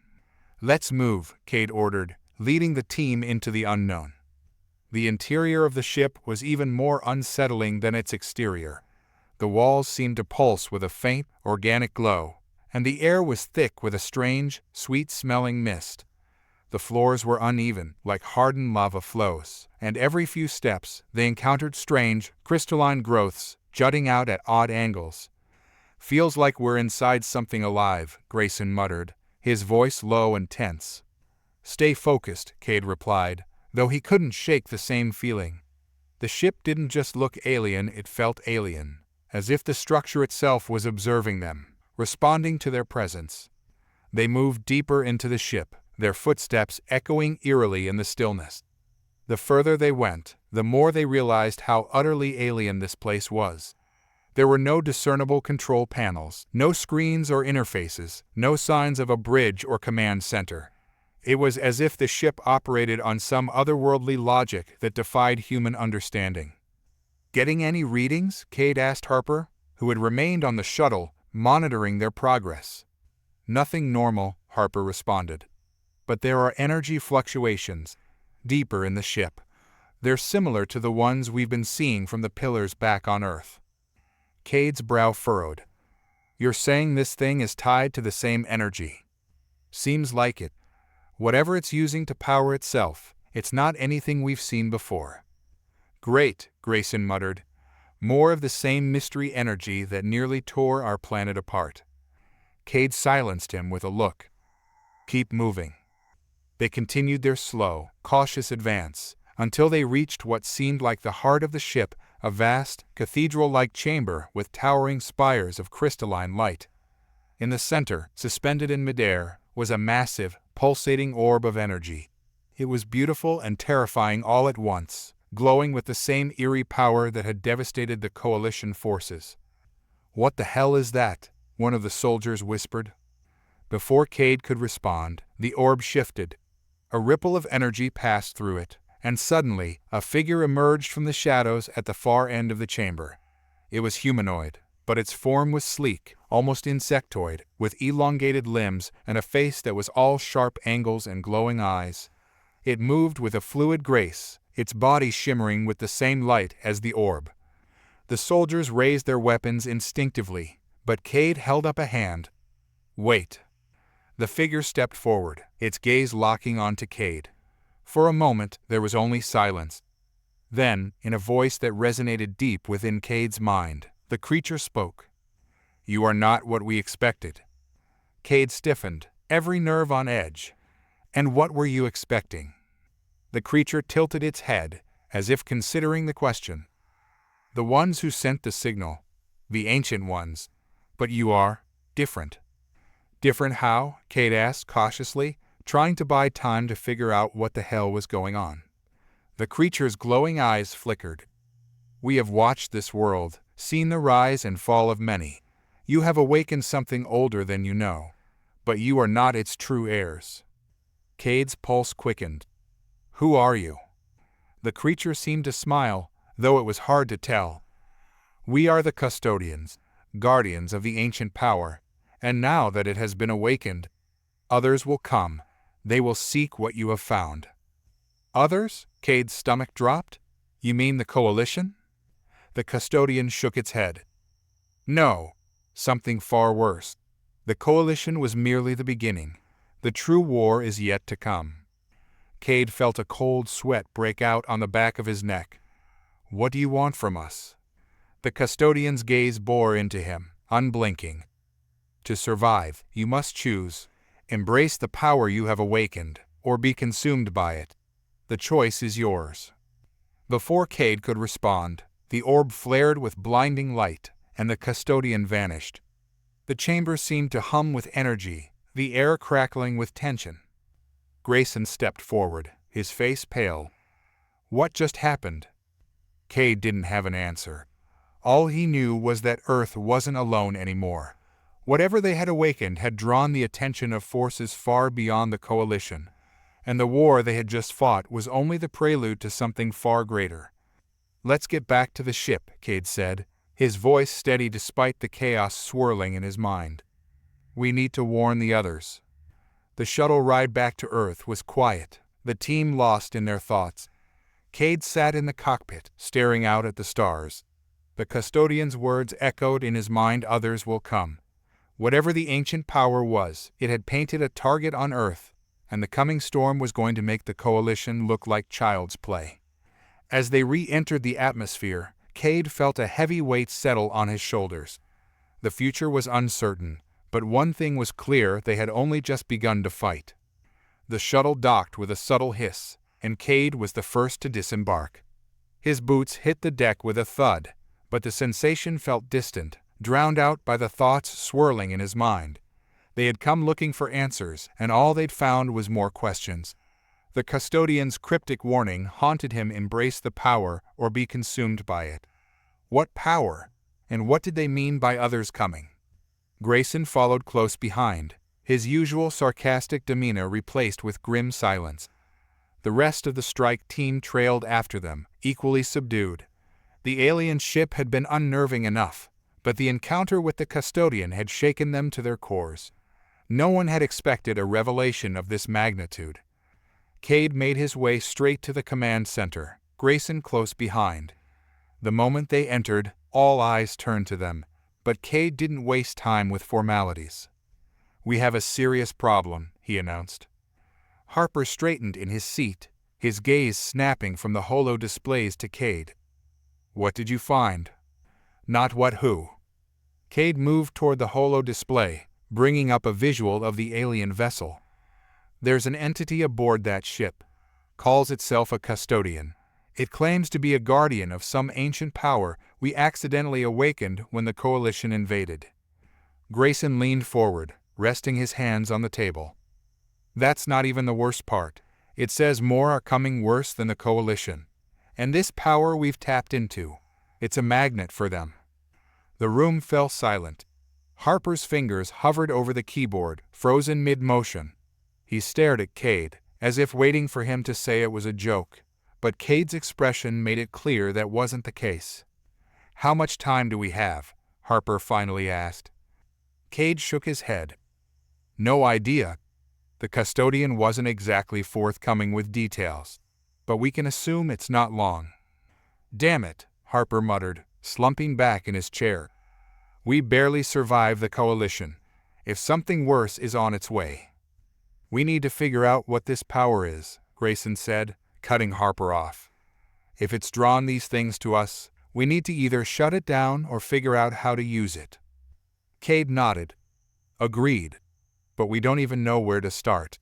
S1: "Let's move," Cade ordered, leading the team into the unknown. The interior of the ship was even more unsettling than its exterior. The walls seemed to pulse with a faint, organic glow, and the air was thick with a strange, sweet-smelling mist. The floors were uneven, like hardened lava flows, and every few steps they encountered strange, crystalline growths jutting out at odd angles. "Feels like we're inside something alive," Grayson muttered, his voice low and tense. "Stay focused," Cade replied, though he couldn't shake the same feeling. The ship didn't just look alien, it felt alien, as if the structure itself was observing them, responding to their presence. They moved deeper into the ship, their footsteps echoing eerily in the stillness. The further they went, the more they realized how utterly alien this place was. There were no discernible control panels, no screens or interfaces, no signs of a bridge or command center. It was as if the ship operated on some otherworldly logic that defied human understanding. "Getting any readings?" Cade asked Harper, who had remained on the shuttle, monitoring their progress. "Nothing normal," Harper responded. "But there are energy fluctuations, deeper in the ship. They're similar to the ones we've been seeing from the pillars back on Earth." Cade's brow furrowed. "You're saying this thing is tied to the same energy?" "Seems like it. Whatever it's using to power itself, it's not anything we've seen before." "Great," Grayson muttered. "More of the same mystery energy that nearly tore our planet apart." Cade silenced him with a look. "Keep moving." They continued their slow, cautious advance, until they reached what seemed like the heart of the ship, a vast, cathedral-like chamber with towering spires of crystalline light. In the center, suspended in midair, was a massive, pulsating orb of energy. It was beautiful and terrifying all at once, glowing with the same eerie power that had devastated the Coalition forces. "What the hell is that?" one of the soldiers whispered. Before Cade could respond, the orb shifted. A ripple of energy passed through it, and suddenly, a figure emerged from the shadows at the far end of the chamber. It was humanoid, but its form was sleek, almost insectoid, with elongated limbs and a face that was all sharp angles and glowing eyes. It moved with a fluid grace, its body shimmering with the same light as the orb. The soldiers raised their weapons instinctively, but Cade held up a hand. "Wait." The figure stepped forward, its gaze locking onto Cade. For a moment, there was only silence. Then, in a voice that resonated deep within Cade's mind, the creature spoke. "You are not what we expected." Cade stiffened, every nerve on edge. "And what were you expecting?" The creature tilted its head, as if considering the question. "The ones who sent the signal. The ancient ones. But you are different." "Different how?" Cade asked cautiously, trying to buy time to figure out what the hell was going on. The creature's glowing eyes flickered. "We have watched this world, seen the rise and fall of many. You have awakened something older than you know, but you are not its true heirs." Cade's pulse quickened. "Who are you?" The creature seemed to smile, though it was hard to tell. "We are the custodians, guardians of the ancient power, and now that it has been awakened, others will come. They will seek what you have found." "Others?" Cade's stomach dropped. "You mean the Coalition?" The custodian shook its head. "No, something far worse. The Coalition was merely the beginning. The true war is yet to come. Cade felt a cold sweat break out on the back of his neck. What do you want from us? The custodian's gaze bore into him, unblinking. To survive, you must choose. Embrace the power you have awakened, or be consumed by it. The choice is yours. Before Cade could respond, the orb flared with blinding light, and the custodian vanished. The chamber seemed to hum with energy, the air crackling with tension. Grayson stepped forward, his face pale. What just happened? Cade didn't have an answer. All he knew was that Earth wasn't alone anymore. Whatever they had awakened had drawn the attention of forces far beyond the Coalition, and the war they had just fought was only the prelude to something far greater. Let's get back to the ship, Cade said, his voice steady despite the chaos swirling in his mind. We need to warn the others. The shuttle ride back to Earth was quiet, the team lost in their thoughts. Cade sat in the cockpit, staring out at the stars. The custodian's words echoed in his mind. Others will come. Whatever the ancient power was, it had painted a target on Earth, and the coming storm was going to make the Coalition look like child's play. As they re-entered the atmosphere, Cade felt a heavy weight settle on his shoulders. The future was uncertain, but one thing was clear: they had only just begun to fight. The shuttle docked with a subtle hiss, and Cade was the first to disembark. His boots hit the deck with a thud, but the sensation felt distant, drowned out by the thoughts swirling in his mind. They had come looking for answers, and all they'd found was more questions. The custodian's cryptic warning haunted him: embrace the power or be consumed by it. What power? And what did they mean by others coming? Grayson followed close behind, his usual sarcastic demeanor replaced with grim silence. The rest of the strike team trailed after them, equally subdued. The alien ship had been unnerving enough, but the encounter with the custodian had shaken them to their cores. No one had expected a revelation of this magnitude. Cade made his way straight to the command center, Grayson close behind. The moment they entered, all eyes turned to them, but Cade didn't waste time with formalities. We have a serious problem, he announced. Harper straightened in his seat, his gaze snapping from the holo displays to Cade. What did you find? Not what, who. Cade moved toward the holo display, bringing up a visual of the alien vessel. There's an entity aboard that ship. Calls itself a custodian. It claims to be a guardian of some ancient power we accidentally awakened when the Coalition invaded. Grayson leaned forward, resting his hands on the table. That's not even the worst part. It says more are coming, worse than the Coalition. And this power we've tapped into, it's a magnet for them. The room fell silent. Harper's fingers hovered over the keyboard, frozen mid-motion. He stared at Cade, as if waiting for him to say it was a joke, but Cade's expression made it clear that wasn't the case. How much time do we have? Harper finally asked. Cade shook his head. No idea. The custodian wasn't exactly forthcoming with details, but we can assume it's not long. Damn it, Harper muttered, slumping back in his chair. We barely survived the Coalition. If something worse is on its way. We need to figure out what this power is, Grayson said, cutting Harper off. If it's drawn these things to us, we need to either shut it down or figure out how to use it. Cade nodded. Agreed. But we don't even know where to start.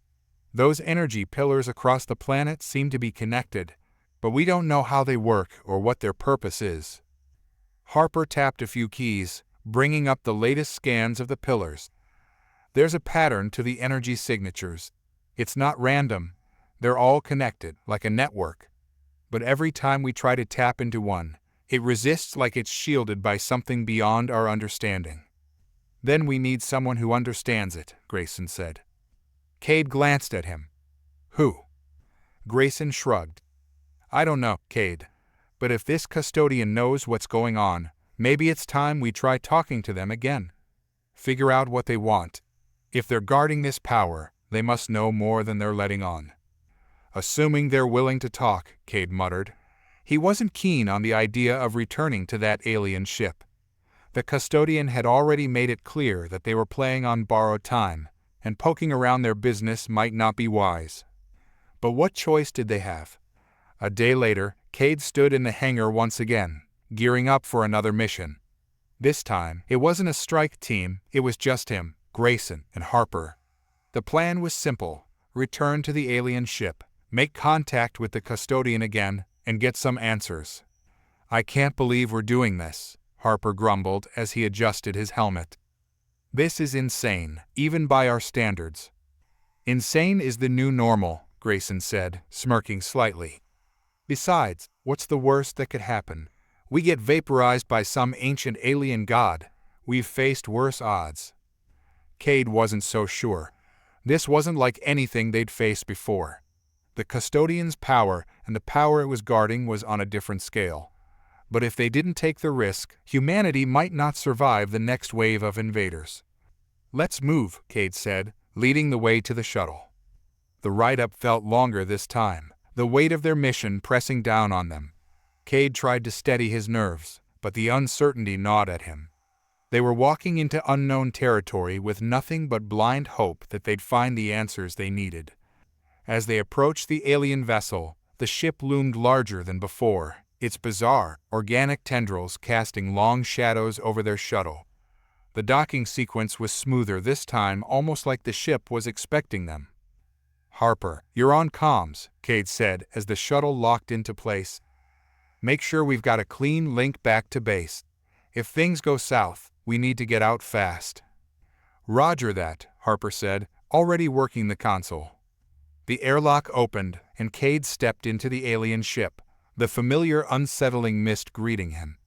S1: Those energy pillars across the planet seem to be connected, but we don't know how they work or what their purpose is. Harper tapped a few keys, bringing up the latest scans of the pillars. There's a pattern to the energy signatures. It's not random. They're all connected, like a network. But every time we try to tap into one, it resists, like it's shielded by something beyond our understanding. Then we need someone who understands it, Grayson said. Cade glanced at him. Who? Grayson shrugged. I don't know, Cade. But if this custodian knows what's going on, maybe it's time we try talking to them again. Figure out what they want. If they're guarding this power, they must know more than they're letting on. Assuming they're willing to talk, Cade muttered. He wasn't keen on the idea of returning to that alien ship. The custodian had already made it clear that they were playing on borrowed time, and poking around their business might not be wise. But what choice did they have? A day later, Cade stood in the hangar once again, gearing up for another mission. This time, it wasn't a strike team, it was just him, Grayson, and Harper. The plan was simple: return to the alien ship, make contact with the custodian again, and get some answers. "I can't believe we're doing this," Harper grumbled as he adjusted his helmet. "This is insane, even by our standards." "Insane is the new normal," Grayson said, smirking slightly. "Besides, what's the worst that could happen? We get vaporized by some ancient alien god. We've faced worse odds." Cade wasn't so sure. This wasn't like anything they'd faced before. The custodian's power and the power it was guarding was on a different scale. But if they didn't take the risk, humanity might not survive the next wave of invaders. "Let's move," Cade said, leading the way to the shuttle. The ride-up felt longer this time, the weight of their mission pressing down on them. Cade tried to steady his nerves, but the uncertainty gnawed at him. They were walking into unknown territory with nothing but blind hope that they'd find the answers they needed. As they approached the alien vessel, the ship loomed larger than before, its bizarre, organic tendrils casting long shadows over their shuttle. The docking sequence was smoother this time, almost like the ship was expecting them. "Harper, you're on comms," Cade said as the shuttle locked into place. "Make sure we've got a clean link back to base. If things go south, we need to get out fast." "Roger that," Harper said, already working the console. The airlock opened, and Cade stepped into the alien ship, the familiar unsettling mist greeting him.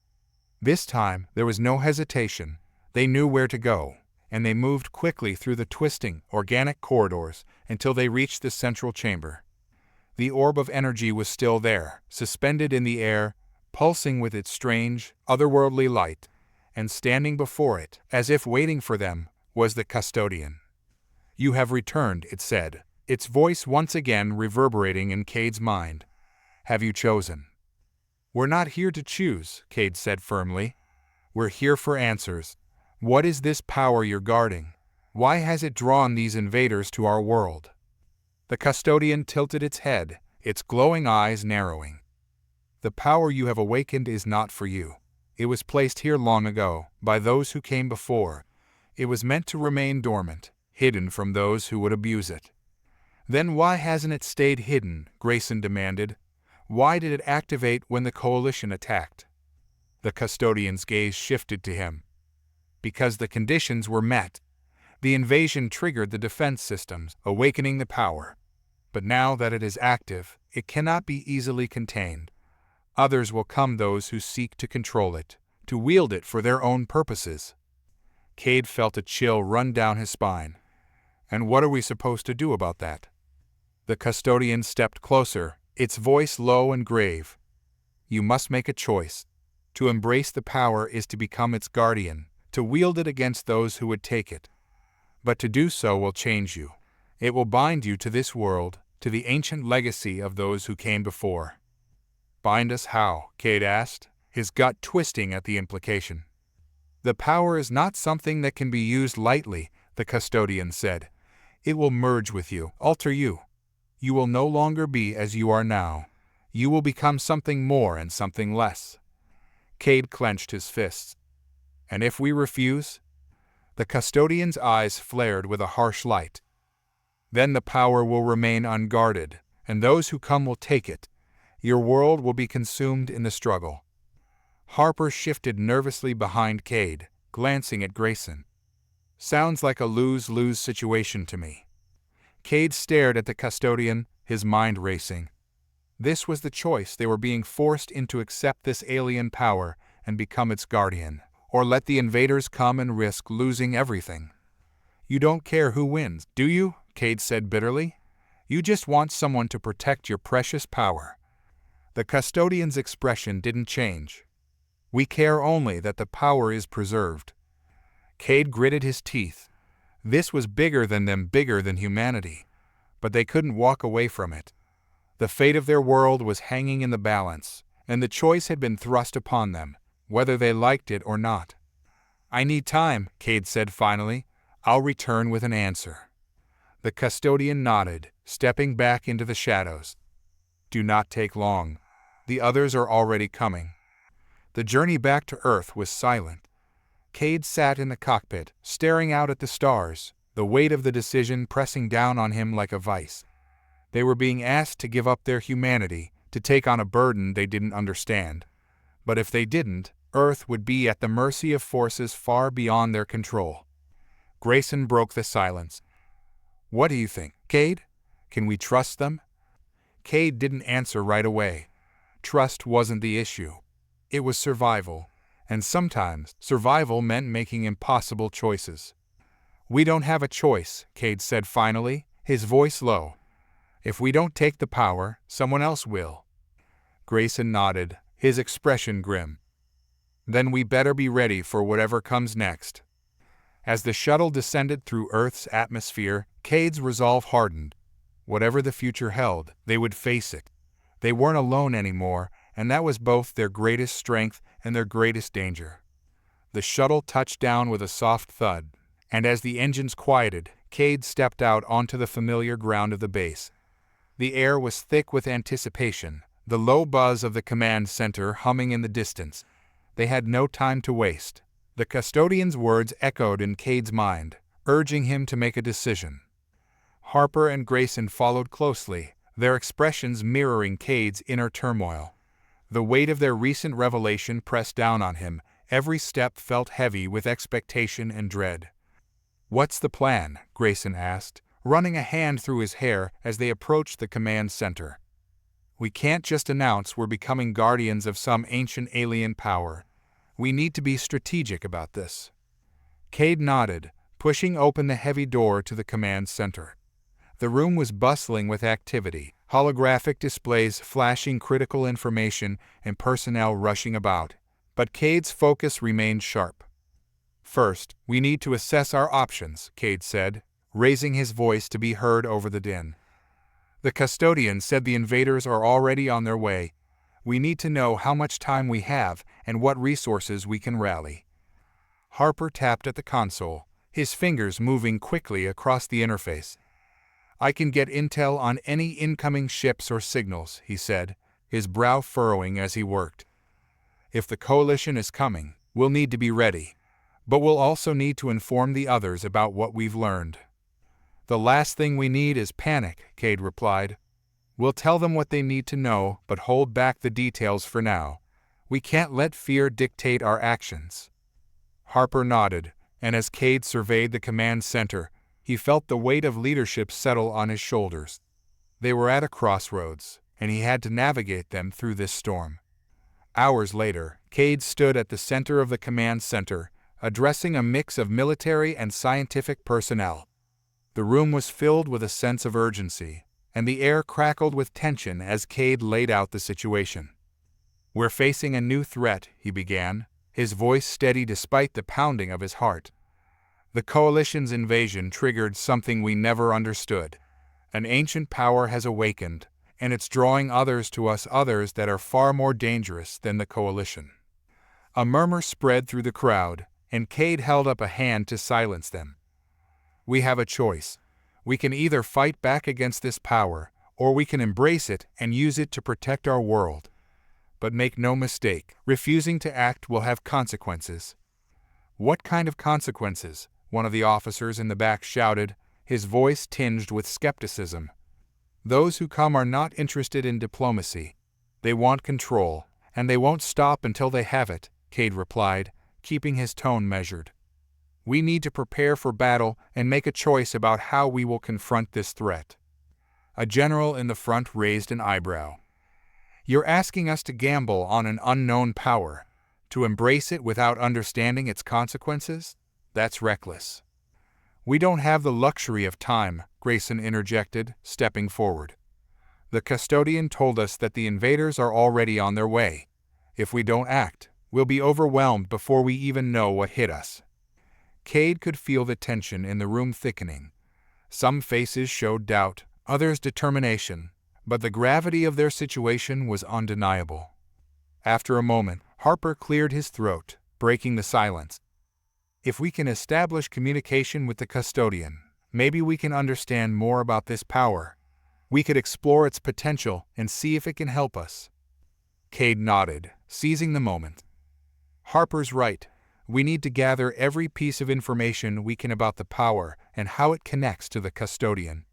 S1: This time, there was no hesitation. They knew where to go, and they moved quickly through the twisting, organic corridors until they reached the central chamber. The orb of energy was still there, suspended in the air, pulsing with its strange, otherworldly light, and standing before it, as if waiting for them, was the custodian. "You have returned," it said, its voice once again reverberating in Cade's mind. "Have you chosen?" "We're not here to choose," Cade said firmly. "We're here for answers. What is this power you're guarding? Why has it drawn these invaders to our world?" The custodian tilted its head, its glowing eyes narrowing. "The power you have awakened is not for you. It was placed here long ago, by those who came before. It was meant to remain dormant, hidden from those who would abuse it." "Then why hasn't it stayed hidden?" Grayson demanded. "Why did it activate when the coalition attacked?" The custodian's gaze shifted to him. "Because the conditions were met. The invasion triggered the defense systems, awakening the power. But now that it is active, it cannot be easily contained. Others will come, those who seek to control it, to wield it for their own purposes." Cade felt a chill run down his spine. "And what are we supposed to do about that?" The custodian stepped closer, its voice low and grave. "You must make a choice. To embrace the power is to become its guardian, to wield it against those who would take it. But to do so will change you. It will bind you to this world, to the ancient legacy of those who came before." "Bind us how?" Cade asked, his gut twisting at the implication. "The power is not something that can be used lightly," the custodian said. "It will merge with you, alter you. You will no longer be as you are now. You will become something more and something less." Cade clenched his fists. "And if we refuse?" The custodian's eyes flared with a harsh light. "Then the power will remain unguarded, and those who come will take it. Your world will be consumed in the struggle." Harper shifted nervously behind Cade, glancing at Grayson. "Sounds like a lose-lose situation to me." Cade stared at the custodian, his mind racing. This was the choice: they were being forced into accept this alien power and become its guardian, or let the invaders come and risk losing everything. "You don't care who wins, do you?" Cade said bitterly. "You just want someone to protect your precious power." The custodian's expression didn't change. "We care only that the power is preserved." Cade gritted his teeth. This was bigger than them, bigger than humanity. But they couldn't walk away from it. The fate of their world was hanging in the balance, and the choice had been thrust upon them, whether they liked it or not. "I need time," Cade said finally. "I'll return with an answer." The custodian nodded, stepping back into the shadows. Do not take long. The others are already coming. The journey back to Earth was silent. Cade sat in the cockpit, staring out at the stars, the weight of the decision pressing down on him like a vice. They were being asked to give up their humanity, to take on a burden they didn't understand. But if they didn't, Earth would be at the mercy of forces far beyond their control. Grayson broke the silence. What do you think, Cade? Can we trust them? Cade didn't answer right away. Trust wasn't the issue. It was survival, and sometimes survival meant making impossible choices. We don't have a choice, Cade said finally, his voice low. If we don't take the power, someone else will. Grayson nodded, his expression grim. Then we better be ready for whatever comes next. As the shuttle descended through Earth's atmosphere, Cade's resolve hardened. Whatever the future held, they would face it. They weren't alone anymore, and that was both their greatest strength and their greatest danger. The shuttle touched down with a soft thud, and as the engines quieted, Cade stepped out onto the familiar ground of the base. The air was thick with anticipation, the low buzz of the command center humming in the distance. They had no time to waste. The custodian's words echoed in Cade's mind, urging him to make a decision. Harper and Grayson followed closely, their expressions mirroring Cade's inner turmoil. The weight of their recent revelation pressed down on him. Every step felt heavy with expectation and dread. "What's the plan?" Grayson asked, running a hand through his hair as they approached the command center. "We can't just announce we're becoming guardians of some ancient alien power. We need to be strategic about this." Cade nodded, pushing open the heavy door to the command center. The room was bustling with activity, holographic displays flashing critical information and personnel rushing about. But Cade's focus remained sharp. "First, we need to assess our options," Cade said, raising his voice to be heard over the din. "The custodian said the invaders are already on their way. We need to know how much time we have and what resources we can rally." Harper tapped at the console, his fingers moving quickly across the interface. "I can get intel on any incoming ships or signals," he said, his brow furrowing as he worked. "If the coalition is coming, we'll need to be ready. But we'll also need to inform the others about what we've learned." "The last thing we need is panic," Cade replied. "We'll tell them what they need to know, but hold back the details for now. We can't let fear dictate our actions." Harper nodded, and as Cade surveyed the command center, he felt the weight of leadership settle on his shoulders. They were at a crossroads, and he had to navigate them through this storm. Hours later, Cade stood at the center of the command center, addressing a mix of military and scientific personnel. The room was filled with a sense of urgency, and the air crackled with tension as Cade laid out the situation. "We're facing a new threat," he began, his voice steady despite the pounding of his heart. "The coalition's invasion triggered something we never understood. An ancient power has awakened, and it's drawing others to us, others that are far more dangerous than the coalition." A murmur spread through the crowd, and Cade held up a hand to silence them. "We have a choice. We can either fight back against this power, or we can embrace it and use it to protect our world. But make no mistake, refusing to act will have consequences." "What kind of consequences?" one of the officers in the back shouted, his voice tinged with skepticism. "Those who come are not interested in diplomacy. They want control, and they won't stop until they have it," Cade replied, keeping his tone measured. "We need to prepare for battle and make a choice about how we will confront this threat." A general in the front raised an eyebrow. "You're asking us to gamble on an unknown power, to embrace it without understanding its consequences? That's reckless." "We don't have the luxury of time," Grayson interjected, stepping forward. "The custodian told us that the invaders are already on their way. If we don't act, we'll be overwhelmed before we even know what hit us." Cade could feel the tension in the room thickening. Some faces showed doubt, others determination, but the gravity of their situation was undeniable. After a moment, Harper cleared his throat, breaking the silence. "If we can establish communication with the custodian, Maybe we can understand more about this power. We could explore its potential and see if it can help us. Cade nodded, seizing the moment. Harper's right. We need to gather every piece of information we can about the power and how it connects to the custodian.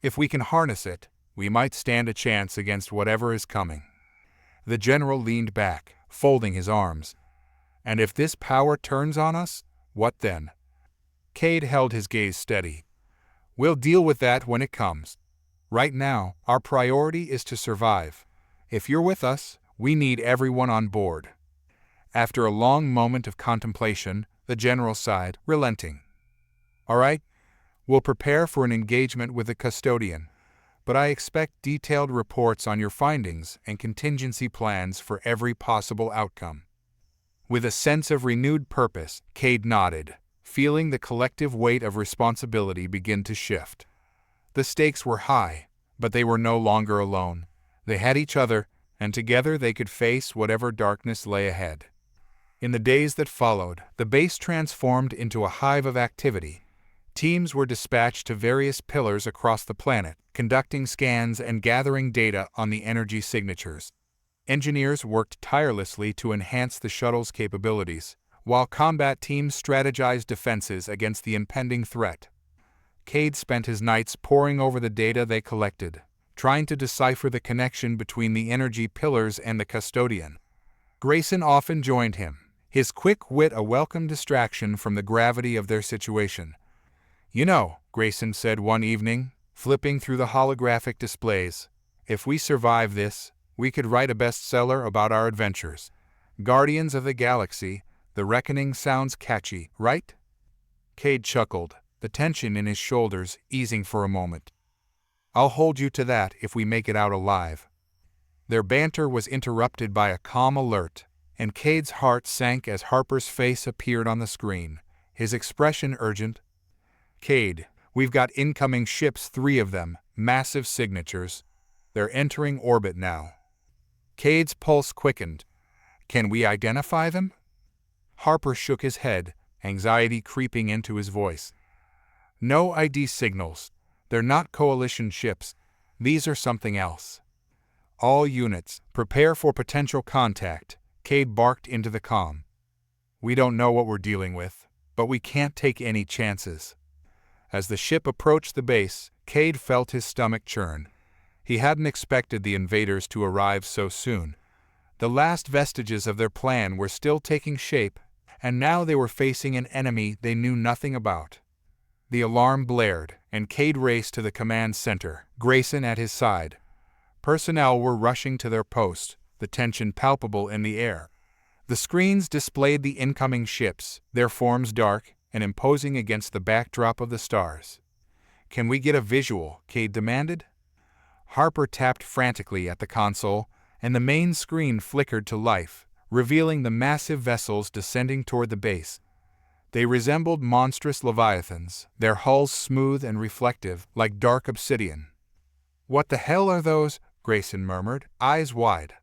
S1: If we can harness it, we might stand a chance against whatever is coming. The general leaned back, folding his arms. And if this power turns on us, what then? Cade held his gaze steady. We'll deal with that when it comes. Right now, our priority is to survive. If you're with us, we need everyone on board. After a long moment of contemplation, the general sighed, relenting. All right, we'll prepare for an engagement with the custodian, but I expect detailed reports on your findings and contingency plans for every possible outcome. With a sense of renewed purpose, Cade nodded, feeling the collective weight of responsibility begin to shift. The stakes were high, but they were no longer alone. They had each other, and together they could face whatever darkness lay ahead. In the days that followed, the base transformed into a hive of activity. Teams were dispatched to various pillars across the planet, conducting scans and gathering data on the energy signatures. Engineers worked tirelessly to enhance the shuttle's capabilities, while combat teams strategized defenses against the impending threat. Cade spent his nights poring over the data they collected, trying to decipher the connection between the energy pillars and the custodian. Grayson often joined him, his quick wit a welcome distraction from the gravity of their situation. You know, Grayson said one evening, flipping through the holographic displays, if we survive this, we could write a bestseller about our adventures. Guardians of the Galaxy, the reckoning sounds catchy, right? Cade chuckled, the tension in his shoulders easing for a moment. I'll hold you to that if we make it out alive. Their banter was interrupted by a calm alert, and Cade's heart sank as Harper's face appeared on the screen, his expression urgent. Cade, we've got incoming ships, 3 of them, massive signatures. They're entering orbit now. Cade's pulse quickened. Can we identify them? Harper shook his head, anxiety creeping into his voice. No ID signals. They're not coalition ships. These are something else. All units, prepare for potential contact, Cade barked into the comm. We don't know what we're dealing with, but we can't take any chances. As the ship approached the base, Cade felt his stomach churn. He hadn't expected the invaders to arrive so soon. The last vestiges of their plan were still taking shape, and now they were facing an enemy they knew nothing about. The alarm blared, and Cade raced to the command center, Grayson at his side. Personnel were rushing to their post, the tension palpable in the air. The screens displayed the incoming ships, their forms dark and imposing against the backdrop of the stars. Can we get a visual? Cade demanded. Harper tapped frantically at the console, and the main screen flickered to life, revealing the massive vessels descending toward the base. They resembled monstrous leviathans, their hulls smooth and reflective, like dark obsidian. What the hell are those? Grayson murmured, eyes wide.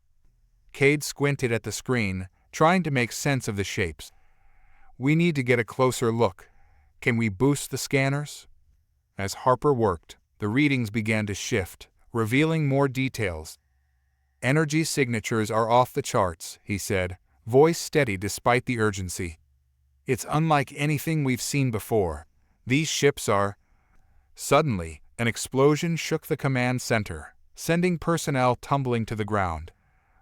S1: Cade squinted at the screen, trying to make sense of the shapes. We need to get a closer look. Can we boost the scanners? As Harper worked, the readings began to shift, revealing more details. Energy signatures are off the charts, he said, voice steady despite the urgency. It's unlike anything we've seen before. These ships are... Suddenly, an explosion shook the command center, sending personnel tumbling to the ground.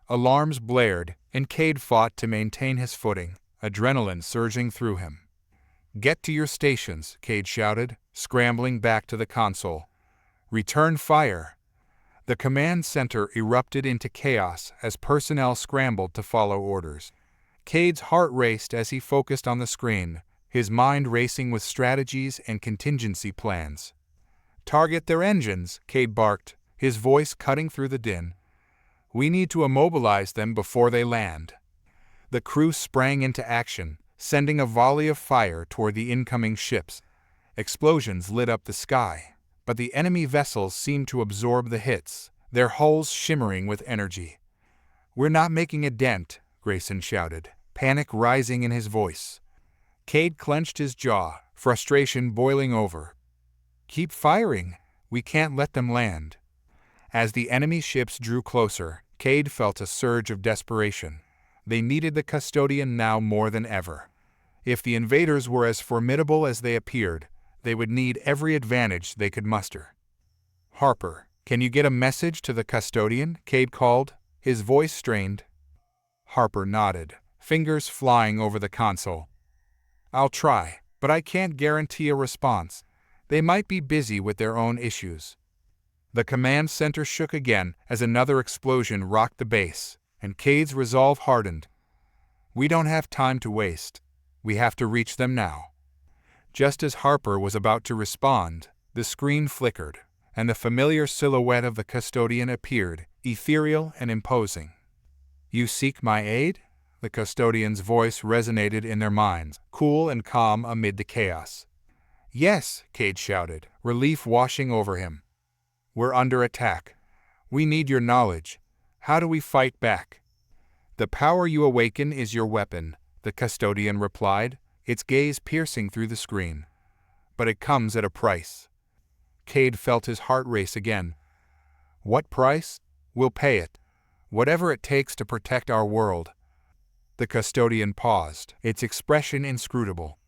S1: Alarms blared, and Cade fought to maintain his footing, adrenaline surging through him. Get to your stations, Cade shouted, scrambling back to the console. Return fire. The command center erupted into chaos as personnel scrambled to follow orders. Cade's heart raced as he focused on the screen, his mind racing with strategies and contingency plans. Target their engines, Cade barked, his voice cutting through the din. We need to immobilize them before they land. The crew sprang into action, sending a volley of fire toward the incoming ships. Explosions lit up the sky, but the enemy vessels seemed to absorb the hits, their hulls shimmering with energy. We're not making a dent, Grayson shouted, panic rising in his voice. Cade clenched his jaw, frustration boiling over. Keep firing. We can't let them land. As the enemy ships drew closer, Cade felt a surge of desperation. They needed the custodian now more than ever. If the invaders were as formidable as they appeared, they would need every advantage they could muster. Harper, can you get a message to the custodian? Cade called, his voice strained. Harper nodded, fingers flying over the console. I'll try, but I can't guarantee a response. They might be busy with their own issues. The command center shook again as another explosion rocked the base, and Cade's resolve hardened. We don't have time to waste. We have to reach them now. Just as Harper was about to respond, the screen flickered, and the familiar silhouette of the custodian appeared, ethereal and imposing. You seek my aid? The custodian's voice resonated in their minds, cool and calm amid the chaos. Yes, Cade shouted, relief washing over him. We're under attack. We need your knowledge. How do we fight back? The power you awaken is your weapon, the custodian replied, its gaze piercing through the screen. But it comes at a price. Cade felt his heart race again. What price? We'll pay it. Whatever it takes to protect our world. The custodian paused, its expression inscrutable.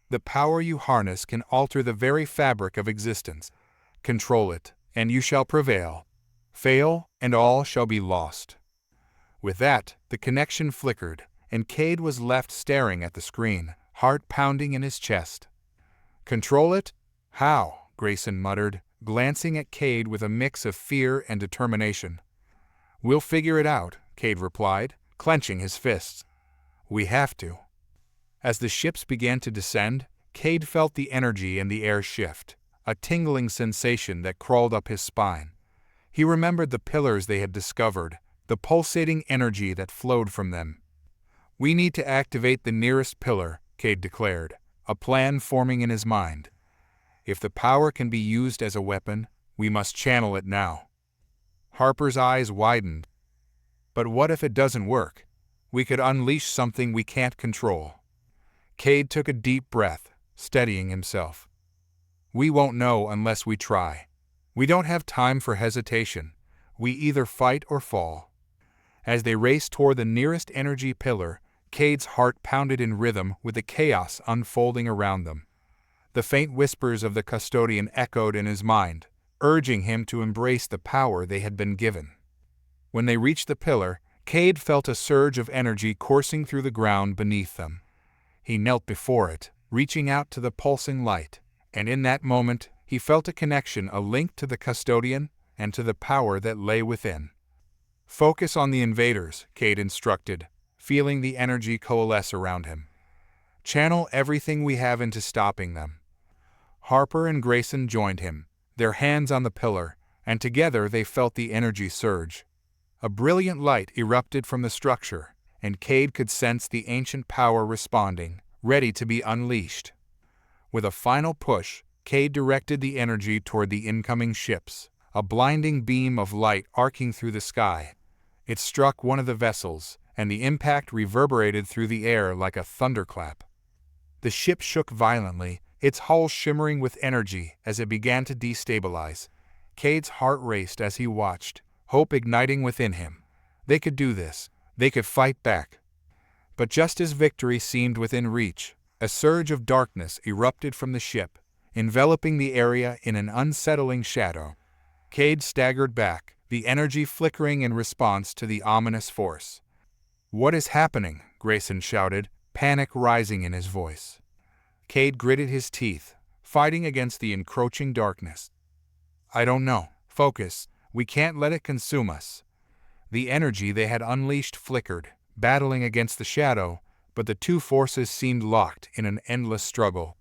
S1: The power you harness can alter the very fabric of existence. Control it, and you shall prevail. Fail, and all shall be lost. With that, the connection flickered, and Cade was left staring at the screen, heart pounding in his chest. Control it? How? Grayson muttered, glancing at Cade with a mix of fear and determination. We'll figure it out, Cade replied, clenching his fists. We have to. As the ships began to descend, Cade felt the energy in the air shift, a tingling sensation that crawled up his spine. He remembered the pillars they had discovered, the pulsating energy that flowed from them. We need to activate the nearest pillar, Cade declared, a plan forming in his mind. If the power can be used as a weapon, we must channel it now. Harper's eyes widened. But what if it doesn't work? We could unleash something we can't control. Cade took a deep breath, steadying himself. We won't know unless we try. We don't have time for hesitation. We either fight or fall. As they raced toward the nearest energy pillar, Cade's heart pounded in rhythm with the chaos unfolding around them. The faint whispers of the custodian echoed in his mind, urging him to embrace the power they had been given. When they reached the pillar, Cade felt a surge of energy coursing through the ground beneath them. He knelt before it, reaching out to the pulsing light, and in that moment he felt a connection, a link to the custodian and to the power that lay within. Focus on the invaders, Cade instructed, feeling the energy coalesce around him. Channel everything we have into stopping them. Harper and Grayson joined him, their hands on the pillar, and together they felt the energy surge. A brilliant light erupted from the structure, and Cade could sense the ancient power responding, ready to be unleashed. With a final push, Cade directed the energy toward the incoming ships, a blinding beam of light arcing through the sky. It struck one of the vessels, and the impact reverberated through the air like a thunderclap. The ship shook violently, its hull shimmering with energy as it began to destabilize. Cade's heart raced as he watched, hope igniting within him. They could do this. They could fight back. But just as victory seemed within reach, a surge of darkness erupted from the ship, enveloping the area in an unsettling shadow. Cade staggered back, the energy flickering in response to the ominous force. "What is happening?" Grayson shouted, panic rising in his voice. Cade gritted his teeth, fighting against the encroaching darkness. "I don't know. Focus. We can't let it consume us." The energy they had unleashed flickered, battling against the shadow, but the two forces seemed locked in an endless struggle.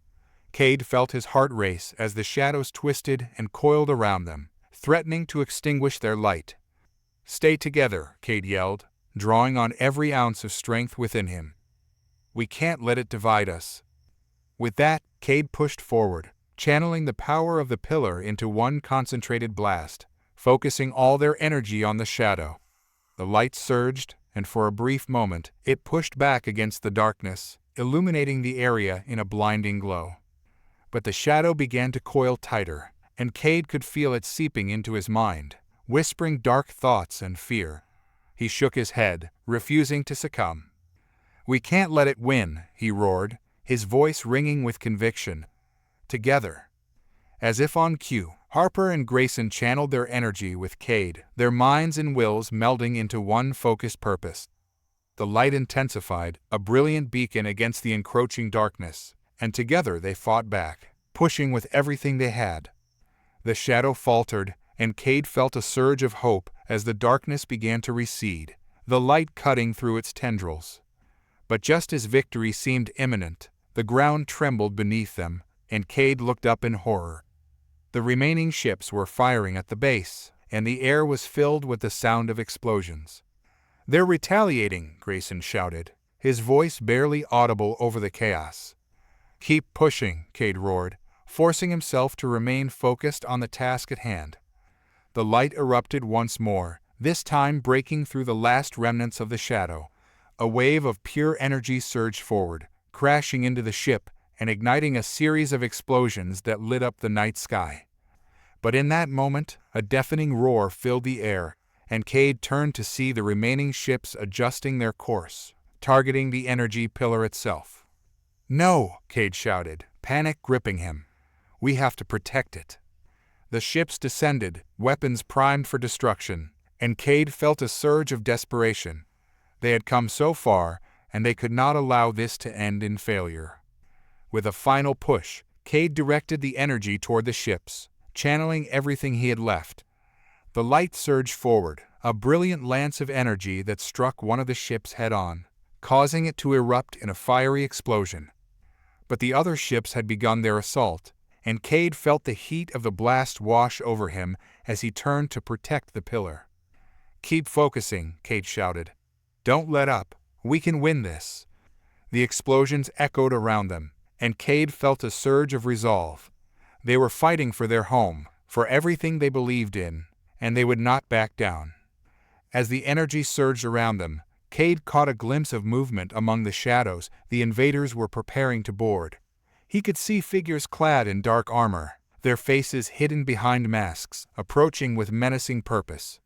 S1: Cade felt his heart race as the shadows twisted and coiled around them, threatening to extinguish their light. "Stay together," Cade yelled, drawing on every ounce of strength within him. "We can't let it divide us." With that, Cade pushed forward, channeling the power of the pillar into one concentrated blast, focusing all their energy on the shadow. The light surged, and for a brief moment, it pushed back against the darkness, illuminating the area in a blinding glow. But the shadow began to coil tighter, and Cade could feel it seeping into his mind, whispering dark thoughts and fear. He shook his head, refusing to succumb. "We can't let it win," he roared, his voice ringing with conviction. Together, as if on cue, Harper and Grayson channeled their energy with Cade, their minds and wills melding into one focused purpose. The light intensified, a brilliant beacon against the encroaching darkness, and together they fought back, pushing with everything they had. The shadow faltered, and Cade felt a surge of hope as the darkness began to recede, the light cutting through its tendrils. But just as victory seemed imminent, the ground trembled beneath them, and Cade looked up in horror. The remaining ships were firing at the base, and the air was filled with the sound of explosions. "They're retaliating," Grayson shouted, his voice barely audible over the chaos. "Keep pushing," Cade roared, forcing himself to remain focused on the task at hand. The light erupted once more, this time breaking through the last remnants of the shadow. A wave of pure energy surged forward, crashing into the ship and igniting a series of explosions that lit up the night sky. But in that moment, a deafening roar filled the air, and Cade turned to see the remaining ships adjusting their course, targeting the energy pillar itself. "No!" Cade shouted, panic gripping him. "We have to protect it." The ships descended, weapons primed for destruction, and Cade felt a surge of desperation. They had come so far, and they could not allow this to end in failure. With a final push, Cade directed the energy toward the ships, channeling everything he had left. The light surged forward, a brilliant lance of energy that struck one of the ships head-on, causing it to erupt in a fiery explosion. But the other ships had begun their assault, and Cade felt the heat of the blast wash over him as he turned to protect the pillar. "Keep focusing," Cade shouted. "Don't let up. We can win this." The explosions echoed around them, and Cade felt a surge of resolve. They were fighting for their home, for everything they believed in, and they would not back down. As the energy surged around them, Cade caught a glimpse of movement among the shadows. The invaders were preparing to board. He could see figures clad in dark armor, their faces hidden behind masks, approaching with menacing purpose.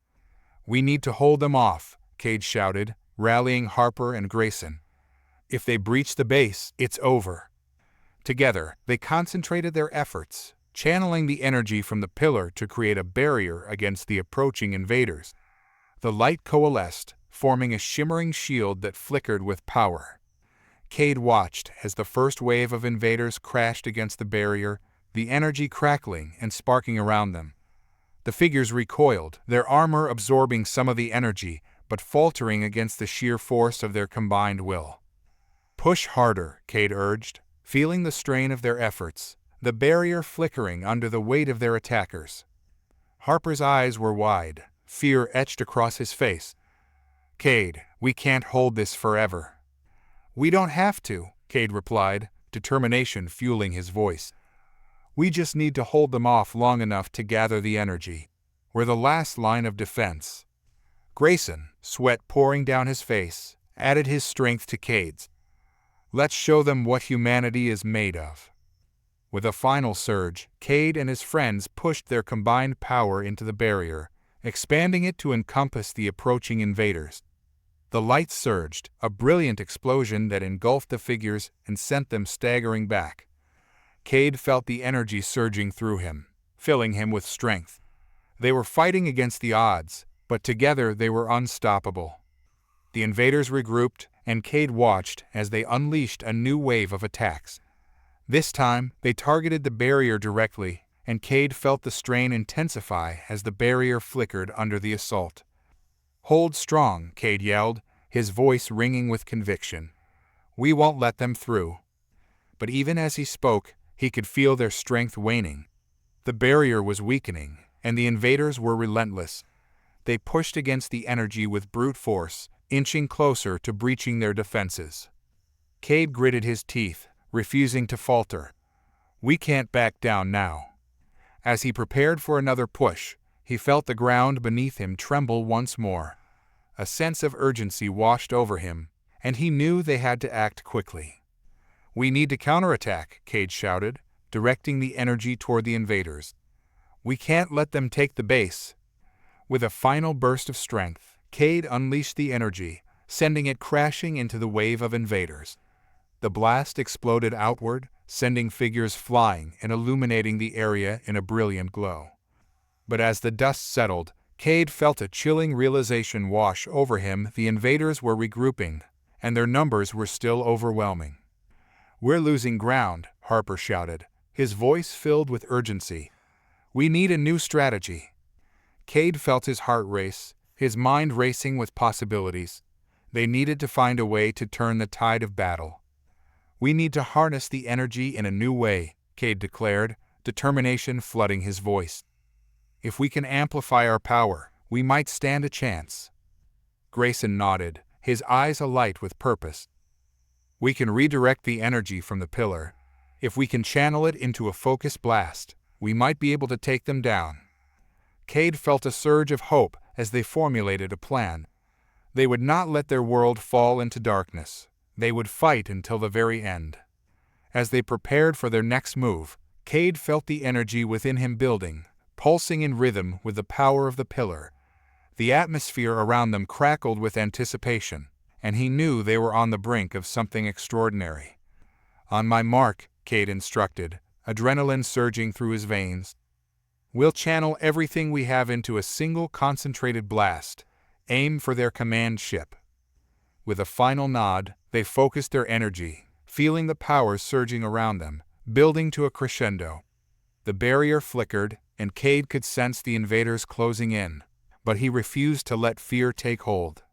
S1: "We need to hold them off," Cade shouted, rallying Harper and Grayson. "If they breach the base, it's over." Together, they concentrated their efforts, channeling the energy from the pillar to create a barrier against the approaching invaders. The light coalesced, forming a shimmering shield that flickered with power. Cade watched as the first wave of invaders crashed against the barrier, the energy crackling and sparking around them. The figures recoiled, their armor absorbing some of the energy, but faltering against the sheer force of their combined will. "Push harder," Cade urged, feeling the strain of their efforts, the barrier flickering under the weight of their attackers. Harper's eyes were wide, fear etched across his face. "Cade, we can't hold this forever." "We don't have to," Cade replied, determination fueling his voice. "We just need to hold them off long enough to gather the energy. We're the last line of defense." Grayson, sweat pouring down his face, added his strength to Cade's. "Let's show them what humanity is made of." With a final surge, Cade and his friends pushed their combined power into the barrier, expanding it to encompass the approaching invaders. The light surged, a brilliant explosion that engulfed the figures and sent them staggering back. Cade felt the energy surging through him, filling him with strength. They were fighting against the odds, but together they were unstoppable. The invaders regrouped, and Cade watched as they unleashed a new wave of attacks. This time, they targeted the barrier directly, and Cade felt the strain intensify as the barrier flickered under the assault. "Hold strong," Cade yelled, his voice ringing with conviction. "We won't let them through." But even as he spoke, he could feel their strength waning. The barrier was weakening, and the invaders were relentless. They pushed against the energy with brute force, inching closer to breaching their defenses. Cade gritted his teeth, refusing to falter. "We can't back down now." As he prepared for another push, he felt the ground beneath him tremble once more. A sense of urgency washed over him, and he knew they had to act quickly. "We need to counterattack," Cade shouted, directing the energy toward the invaders. "We can't let them take the base." With a final burst of strength, Cade unleashed the energy, sending it crashing into the wave of invaders. The blast exploded outward, sending figures flying and illuminating the area in a brilliant glow. But as the dust settled, Cade felt a chilling realization wash over him. The invaders were regrouping, and their numbers were still overwhelming. "We're losing ground," Harper shouted, his voice filled with urgency. "We need a new strategy." Cade felt his heart race, his mind racing with possibilities. They needed to find a way to turn the tide of battle. "We need to harness the energy in a new way," Cade declared, determination flooding his voice. "If we can amplify our power, we might stand a chance." Grayson nodded, his eyes alight with purpose. "We can redirect the energy from the pillar. If we can channel it into a focused blast, we might be able to take them down." Cade felt a surge of hope as they formulated a plan. They would not let their world fall into darkness. They would fight until the very end. As they prepared for their next move, Cade felt the energy within him building, pulsing in rhythm with the power of the pillar. The atmosphere around them crackled with anticipation, and he knew they were on the brink of something extraordinary. "On my mark," Cade instructed, adrenaline surging through his veins. "We'll channel everything we have into a single concentrated blast. Aim for their command ship." With a final nod, they focused their energy, feeling the power surging around them, building to a crescendo. The barrier flickered, and Cade could sense the invaders closing in, but he refused to let fear take hold.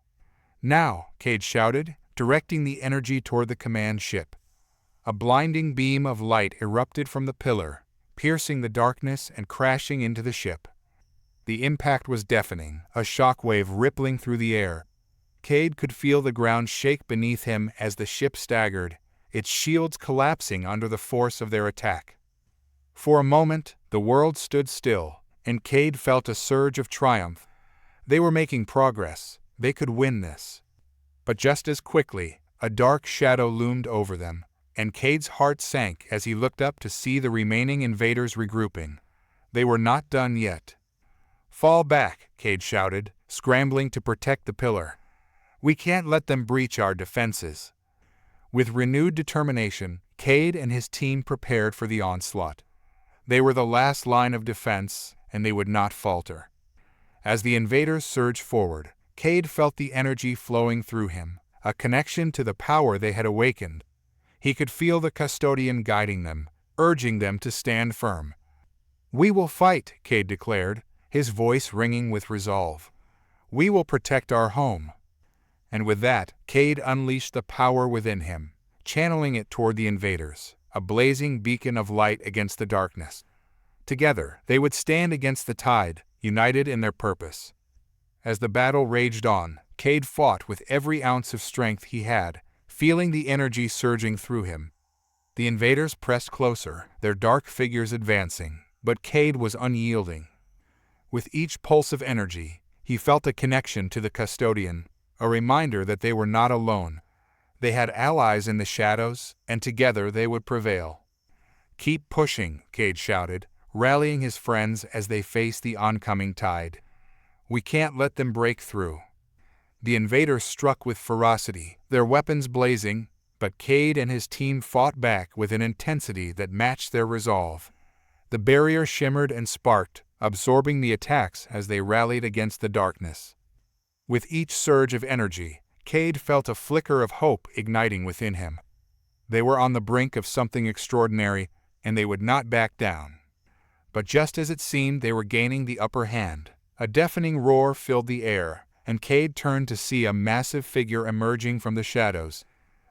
S1: "Now," Cade shouted, directing the energy toward the command ship. A blinding beam of light erupted from the pillar, piercing the darkness and crashing into the ship. The impact was deafening, a shockwave rippling through the air. Cade could feel the ground shake beneath him as the ship staggered, its shields collapsing under the force of their attack. For a moment, the world stood still, and Cade felt a surge of triumph. They were making progress. They could win this. But just as quickly, a dark shadow loomed over them, and Cade's heart sank as he looked up to see the remaining invaders regrouping. They were not done yet. "Fall back," Cade shouted, scrambling to protect the pillar. "We can't let them breach our defenses." With renewed determination, Cade and his team prepared for the onslaught. They were the last line of defense, and they would not falter. As the invaders surged forward, Cade felt the energy flowing through him, a connection to the power they had awakened. He could feel the custodian guiding them, urging them to stand firm. "We will fight," Cade declared, his voice ringing with resolve. "We will protect our home." And with that, Cade unleashed the power within him, channeling it toward the invaders, a blazing beacon of light against the darkness. Together, they would stand against the tide, united in their purpose. As the battle raged on, Cade fought with every ounce of strength he had, feeling the energy surging through him. The invaders pressed closer, their dark figures advancing, but Cade was unyielding. With each pulse of energy, he felt a connection to the custodian, a reminder that they were not alone. They had allies in the shadows, and together they would prevail. "Keep pushing," Cade shouted, rallying his friends as they faced the oncoming tide. "We can't let them break through." The invaders struck with ferocity, their weapons blazing, but Cade and his team fought back with an intensity that matched their resolve. The barrier shimmered and sparked, absorbing the attacks as they rallied against the darkness. With each surge of energy, Cade felt a flicker of hope igniting within him. They were on the brink of something extraordinary, and they would not back down. But just as it seemed they were gaining the upper hand, a deafening roar filled the air, and Cade turned to see a massive figure emerging from the shadows,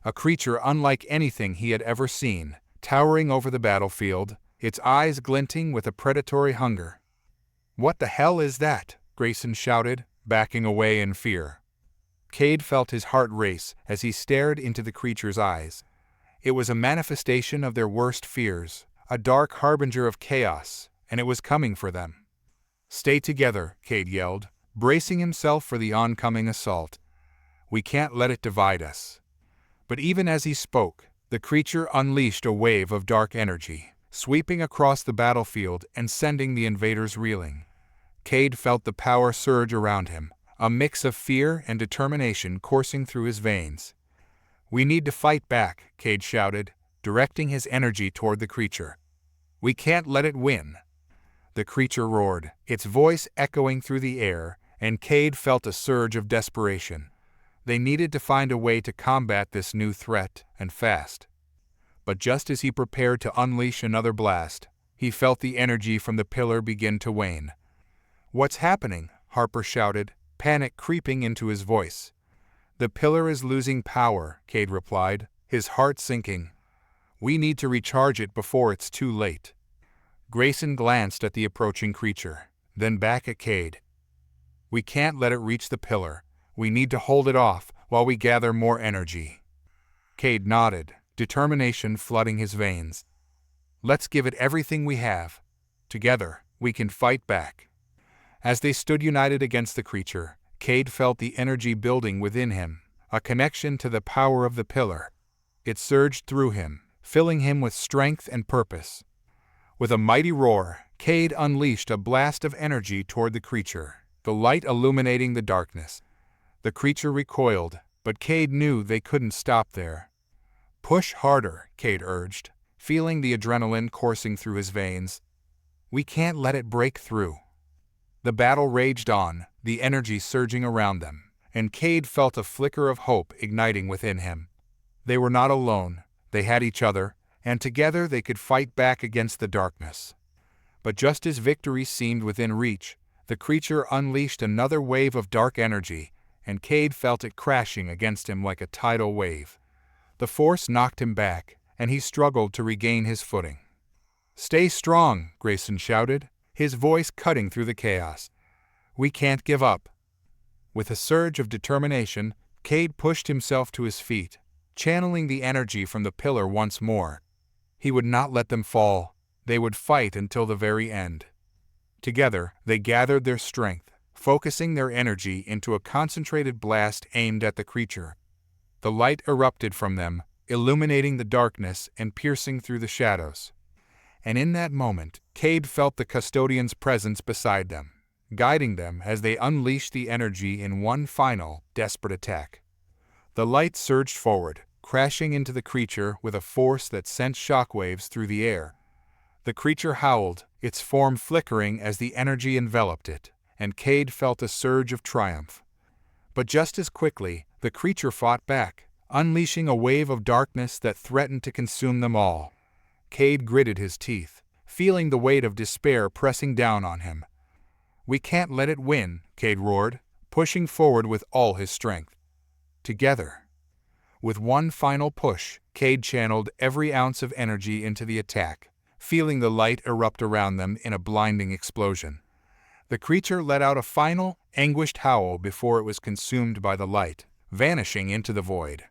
S1: a creature unlike anything he had ever seen, towering over the battlefield, its eyes glinting with a predatory hunger. "What the hell is that?" Grayson shouted, backing away in fear. Cade felt his heart race as he stared into the creature's eyes. It was a manifestation of their worst fears, a dark harbinger of chaos, and it was coming for them. "Stay together," Cade yelled, bracing himself for the oncoming assault. "We can't let it divide us." But even as he spoke, the creature unleashed a wave of dark energy, sweeping across the battlefield and sending the invaders reeling. Cade felt the power surge around him, a mix of fear and determination coursing through his veins. "We need to fight back," Cade shouted, directing his energy toward the creature. "We can't let it win." The creature roared, its voice echoing through the air, and Cade felt a surge of desperation. They needed to find a way to combat this new threat, and fast. But just as he prepared to unleash another blast, he felt the energy from the pillar begin to wane. "What's happening?" Harper shouted, panic creeping into his voice. "The pillar is losing power," Cade replied, his heart sinking. "We need to recharge it before it's too late." Grayson glanced at the approaching creature, then back at Cade. "We can't let it reach the pillar. We need to hold it off while we gather more energy." Cade nodded, determination flooding his veins. "Let's give it everything we have. Together, we can fight back." As they stood united against the creature, Cade felt the energy building within him, a connection to the power of the pillar. It surged through him, filling him with strength and purpose. With a mighty roar, Cade unleashed a blast of energy toward the creature, the light illuminating the darkness. The creature recoiled, but Cade knew they couldn't stop there. "Push harder," Cade urged, feeling the adrenaline coursing through his veins. "We can't let it break through." The battle raged on, the energy surging around them, and Cade felt a flicker of hope igniting within him. They were not alone, they had each other, and together they could fight back against the darkness. But just as victory seemed within reach, the creature unleashed another wave of dark energy, and Cade felt it crashing against him like a tidal wave. The force knocked him back, and he struggled to regain his footing. "Stay strong," Grayson shouted, his voice cutting through the chaos. "We can't give up." With a surge of determination, Cade pushed himself to his feet, channeling the energy from the pillar once more. He would not let them fall. They would fight until the very end. Together, they gathered their strength, focusing their energy into a concentrated blast aimed at the creature. The light erupted from them, illuminating the darkness and piercing through the shadows. And in that moment, Cade felt the custodian's presence beside them, guiding them as they unleashed the energy in one final, desperate attack. The light surged forward, crashing into the creature with a force that sent shockwaves through the air. The creature howled, its form flickering as the energy enveloped it, and Cade felt a surge of triumph. But just as quickly, the creature fought back, unleashing a wave of darkness that threatened to consume them all. Cade gritted his teeth, feeling the weight of despair pressing down on him. "We can't let it win," Cade roared, pushing forward with all his strength. Together. With one final push, Cade channeled every ounce of energy into the attack, feeling the light erupt around them in a blinding explosion. The creature let out a final, anguished howl before it was consumed by the light, vanishing into the void.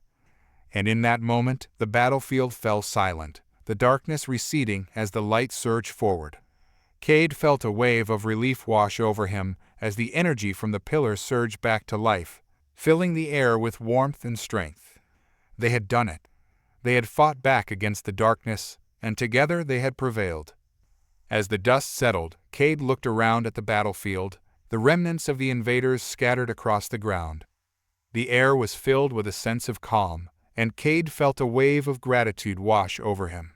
S1: And in that moment, the battlefield fell silent, the darkness receding as the light surged forward. Cade felt a wave of relief wash over him as the energy from the pillar surged back to life, filling the air with warmth and strength. They had done it. They had fought back against the darkness, and together they had prevailed. As the dust settled, Cade looked around at the battlefield, the remnants of the invaders scattered across the ground. The air was filled with a sense of calm, and Cade felt a wave of gratitude wash over him.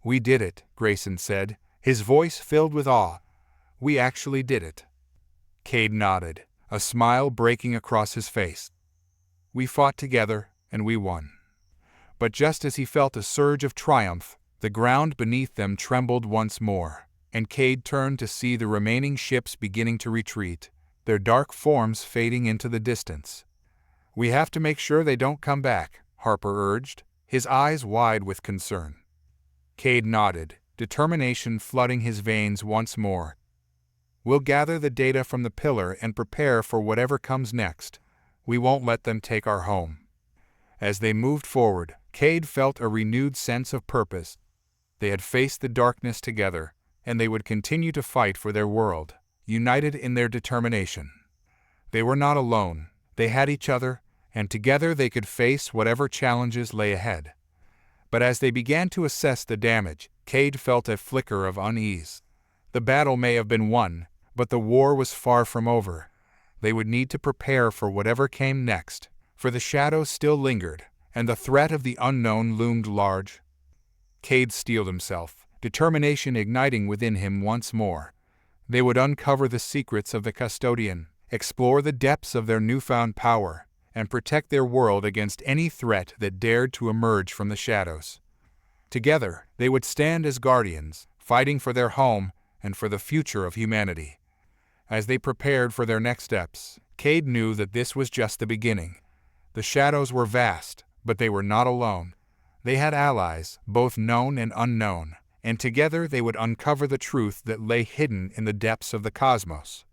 S1: "We did it," Grayson said, his voice filled with awe. "We actually did it." Cade nodded, a smile breaking across his face. "We fought together, and we won." But just as he felt a surge of triumph, the ground beneath them trembled once more, and Cade turned to see the remaining ships beginning to retreat, their dark forms fading into the distance. "We have to make sure they don't come back," Harper urged, his eyes wide with concern. Cade nodded, determination flooding his veins once more. "We'll gather the data from the pillar and prepare for whatever comes next. We won't let them take our home." As they moved forward, Cade felt a renewed sense of purpose. They had faced the darkness together, and they would continue to fight for their world, united in their determination. They were not alone, they had each other, and together they could face whatever challenges lay ahead. But as they began to assess the damage, Cade felt a flicker of unease. The battle may have been won, but the war was far from over. They would need to prepare for whatever came next, for the shadows still lingered, and the threat of the unknown loomed large. Cade steeled himself, determination igniting within him once more. They would uncover the secrets of the custodian, explore the depths of their newfound power, and protect their world against any threat that dared to emerge from the shadows. Together, they would stand as guardians, fighting for their home and for the future of humanity. As they prepared for their next steps, Cade knew that this was just the beginning. The shadows were vast, but they were not alone. They had allies, both known and unknown, and together they would uncover the truth that lay hidden in the depths of the cosmos.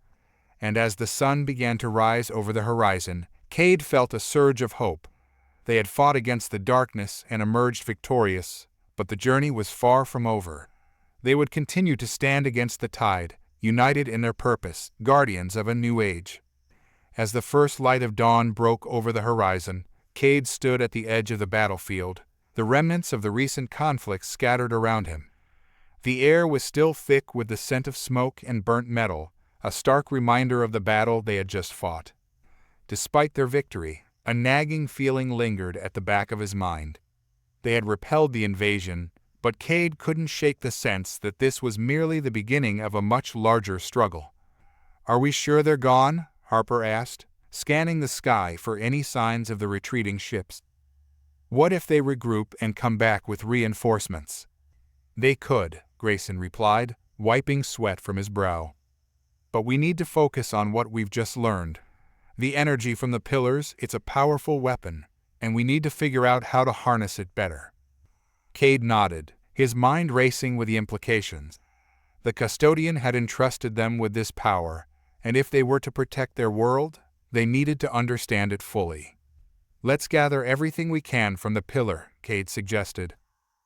S1: And as the sun began to rise over the horizon, Cade felt a surge of hope. They had fought against the darkness and emerged victorious, but the journey was far from over. They would continue to stand against the tide, united in their purpose, guardians of a new age. As the first light of dawn broke over the horizon, Cade stood at the edge of the battlefield, the remnants of the recent conflicts scattered around him. The air was still thick with the scent of smoke and burnt metal, a stark reminder of the battle they had just fought. Despite their victory, a nagging feeling lingered at the back of his mind. They had repelled the invasion, but Cade couldn't shake the sense that this was merely the beginning of a much larger struggle. "Are we sure they're gone?" Harper asked, scanning the sky for any signs of the retreating ships. "What if they regroup and come back with reinforcements?" "They could," Grayson replied, wiping sweat from his brow. "But we need to focus on what we've just learned. The energy from the pillars, it's a powerful weapon, and we need to figure out how to harness it better." Cade nodded, his mind racing with the implications. The custodian had entrusted them with this power, and if they were to protect their world, they needed to understand it fully. "Let's gather everything we can from the pillar," Cade suggested.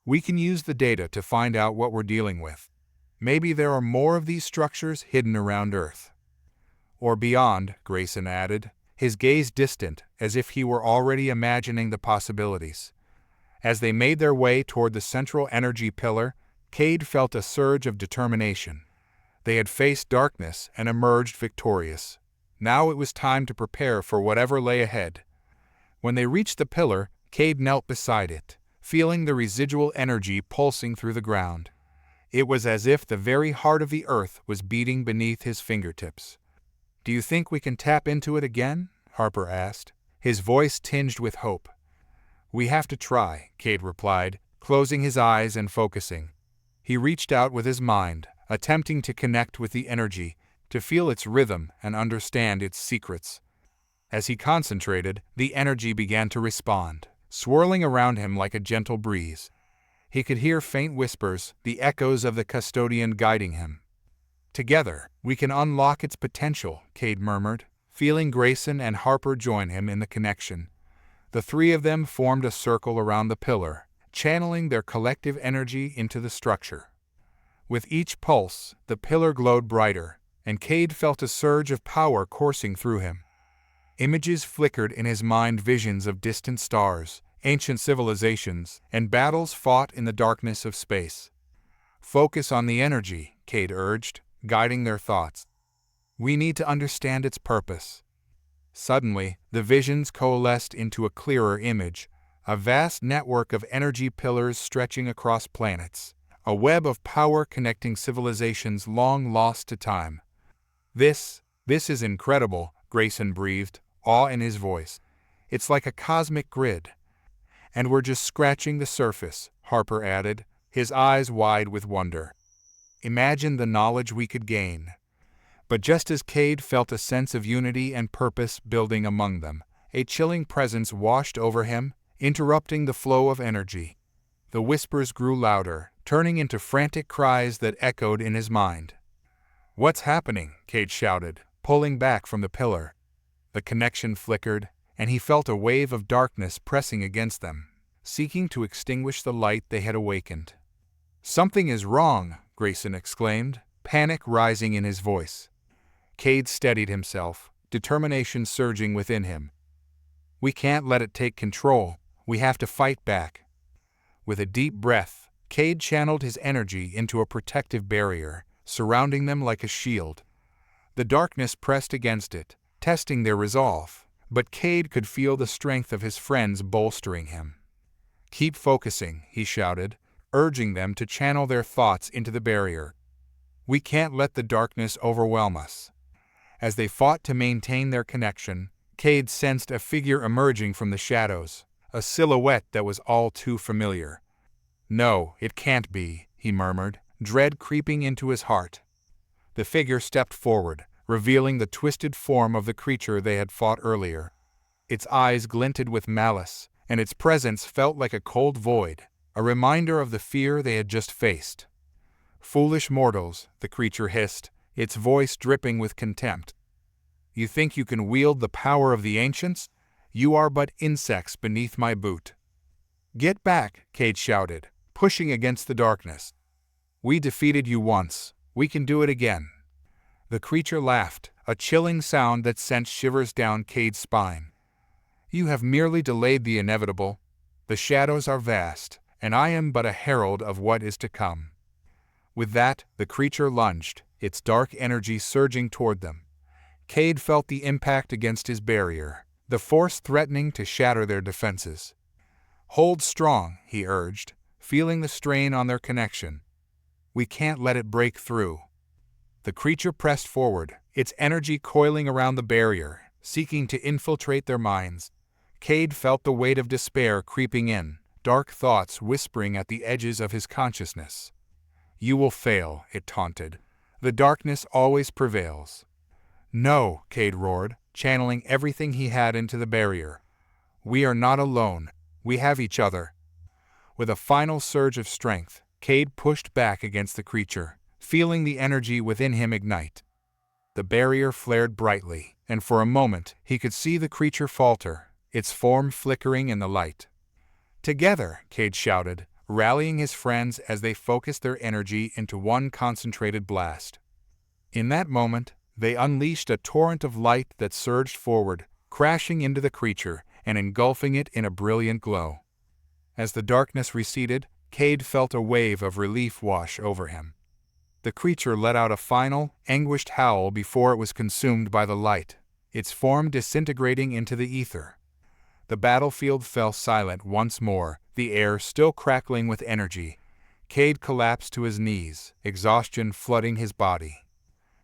S1: "We can use the data to find out what we're dealing with. Maybe there are more of these structures hidden around Earth." "Or beyond," Grayson added, his gaze distant as if he were already imagining the possibilities. As they made their way toward the central energy pillar, Cade felt a surge of determination. They had faced darkness and emerged victorious. Now it was time to prepare for whatever lay ahead. When they reached the pillar, Cade knelt beside it, feeling the residual energy pulsing through the ground. It was as if the very heart of the earth was beating beneath his fingertips. "Do you think we can tap into it again?" Harper asked, his voice tinged with hope. "We have to try," Cade replied, closing his eyes and focusing. He reached out with his mind, attempting to connect with the energy, to feel its rhythm and understand its secrets. As he concentrated, the energy began to respond, swirling around him like a gentle breeze. He could hear faint whispers, the echoes of the custodian guiding him. "Together, we can unlock its potential," Cade murmured, feeling Grayson and Harper join him in the connection. The three of them formed a circle around the pillar, channeling their collective energy into the structure. With each pulse, the pillar glowed brighter, and Cade felt a surge of power coursing through him. Images flickered in his mind, visions of distant stars, ancient civilizations, and battles fought in the darkness of space. "Focus on the energy," Cade urged, guiding their thoughts. "We need to understand its purpose." Suddenly, the visions coalesced into a clearer image, a vast network of energy pillars stretching across planets, a web of power connecting civilizations long lost to time. This is incredible," Grayson breathed, awe in his voice. "It's like a cosmic grid." "And we're just scratching the surface," Harper added, his eyes wide with wonder. "Imagine the knowledge we could gain." But just as Cade felt a sense of unity and purpose building among them, a chilling presence washed over him, interrupting the flow of energy. The whispers grew louder, turning into frantic cries that echoed in his mind. "What's happening?" Cade shouted, pulling back from the pillar. The connection flickered, and he felt a wave of darkness pressing against them, seeking to extinguish the light they had awakened. "Something is wrong," Grayson exclaimed, panic rising in his voice. Cade steadied himself, determination surging within him. "We can't let it take control. We have to fight back." With a deep breath, Cade channeled his energy into a protective barrier, surrounding them like a shield. The darkness pressed against it, testing their resolve, but Cade could feel the strength of his friends bolstering him. "Keep focusing," he shouted, urging them to channel their thoughts into the barrier. "We can't let the darkness overwhelm us." As they fought to maintain their connection, Cade sensed a figure emerging from the shadows, a silhouette that was all too familiar. "No, it can't be," he murmured, dread creeping into his heart. The figure stepped forward, revealing the twisted form of the creature they had fought earlier. Its eyes glinted with malice, and its presence felt like a cold void, a reminder of the fear they had just faced. "Foolish mortals," the creature hissed, its voice dripping with contempt. "You think you can wield the power of the ancients? You are but insects beneath my boot." "Get back," Cade shouted, pushing against the darkness. "We defeated you once. We can do it again." The creature laughed, a chilling sound that sent shivers down Cade's spine. "You have merely delayed the inevitable. The shadows are vast, and I am but a herald of what is to come." With that, the creature lunged, its dark energy surging toward them. Cade felt the impact against his barrier, the force threatening to shatter their defenses. "Hold strong," he urged, feeling the strain on their connection. "We can't let it break through." The creature pressed forward, its energy coiling around the barrier, seeking to infiltrate their minds. Cade felt the weight of despair creeping in, dark thoughts whispering at the edges of his consciousness. "You will fail," it taunted. "The darkness always prevails." "No," Cade roared, channeling everything he had into the barrier. "We are not alone. We have each other." With a final surge of strength, Cade pushed back against the creature, feeling the energy within him ignite. The barrier flared brightly, and for a moment he could see the creature falter, its form flickering in the light. "Together," Cade shouted, rallying his friends as they focused their energy into one concentrated blast. In that moment, they unleashed a torrent of light that surged forward, crashing into the creature and engulfing it in a brilliant glow. As the darkness receded, Cade felt a wave of relief wash over him. The creature let out a final, anguished howl before it was consumed by the light, its form disintegrating into the ether. The battlefield fell silent once more, the air still crackling with energy. Cade collapsed to his knees, exhaustion flooding his body.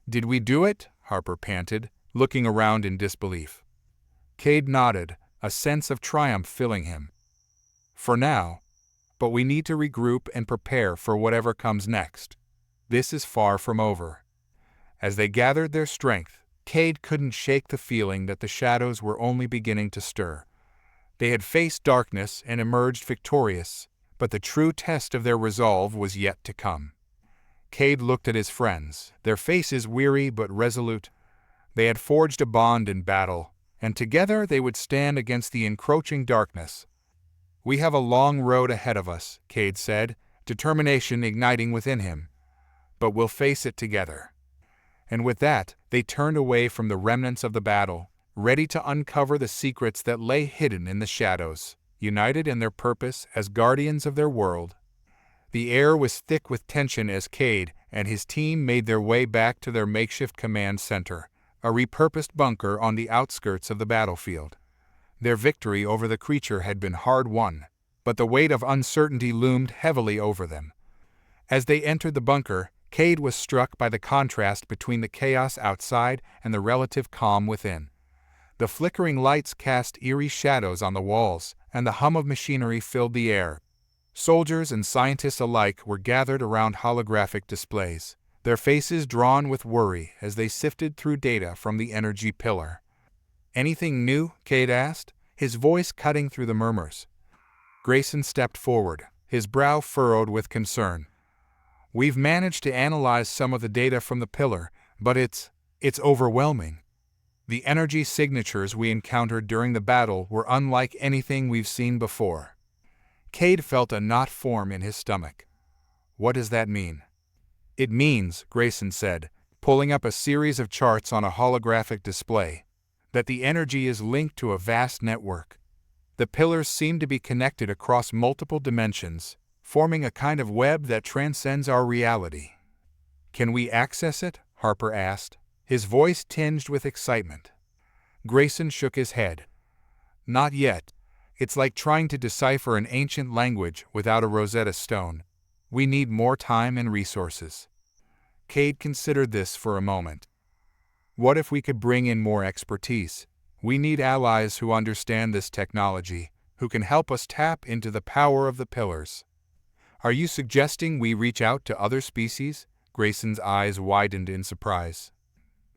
S1: "Did we do it?" Harper panted, looking around in disbelief. Cade nodded, a sense of triumph filling him. "For now. But we need to regroup and prepare for whatever comes next. This is far from over." As they gathered their strength, Cade couldn't shake the feeling that the shadows were only beginning to stir. They had faced darkness and emerged victorious, but the true test of their resolve was yet to come. Cade looked at his friends, their faces weary but resolute. They had forged a bond in battle, and together they would stand against the encroaching darkness. "We have a long road ahead of us," Cade said, determination igniting within him. "But we'll face it together." And with that, they turned away from the remnants of the battle, ready to uncover the secrets that lay hidden in the shadows, united in their purpose as guardians of their world. The air was thick with tension as Cade and his team made their way back to their makeshift command center, a repurposed bunker on the outskirts of the battlefield. Their victory over the creature had been hard won, but the weight of uncertainty loomed heavily over them. As they entered the bunker, Cade was struck by the contrast between the chaos outside and the relative calm within. The flickering lights cast eerie shadows on the walls, and the hum of machinery filled the air. Soldiers and scientists alike were gathered around holographic displays, their faces drawn with worry as they sifted through data from the energy pillar. "Anything new?" Cade asked, his voice cutting through the murmurs. Grayson stepped forward, his brow furrowed with concern. "We've managed to analyze some of the data from the pillar, but it's overwhelming. The energy signatures we encountered during the battle were unlike anything we've seen before." Cade felt a knot form in his stomach. "What does that mean?" "It means," Grayson said, pulling up a series of charts on a holographic display, "that the energy is linked to a vast network. The pillars seem to be connected across multiple dimensions, forming a kind of web that transcends our reality. "Can we access it?" Harper asked, his voice tinged with excitement. Grayson shook his head. "Not yet. It's like trying to decipher an ancient language without a Rosetta Stone. We need more time and resources." Cade considered this for a moment. "What if we could bring in more expertise? We need allies who understand this technology, who can help us tap into the power of the pillars." "Are you suggesting we reach out to other species?" Grayson's eyes widened in surprise.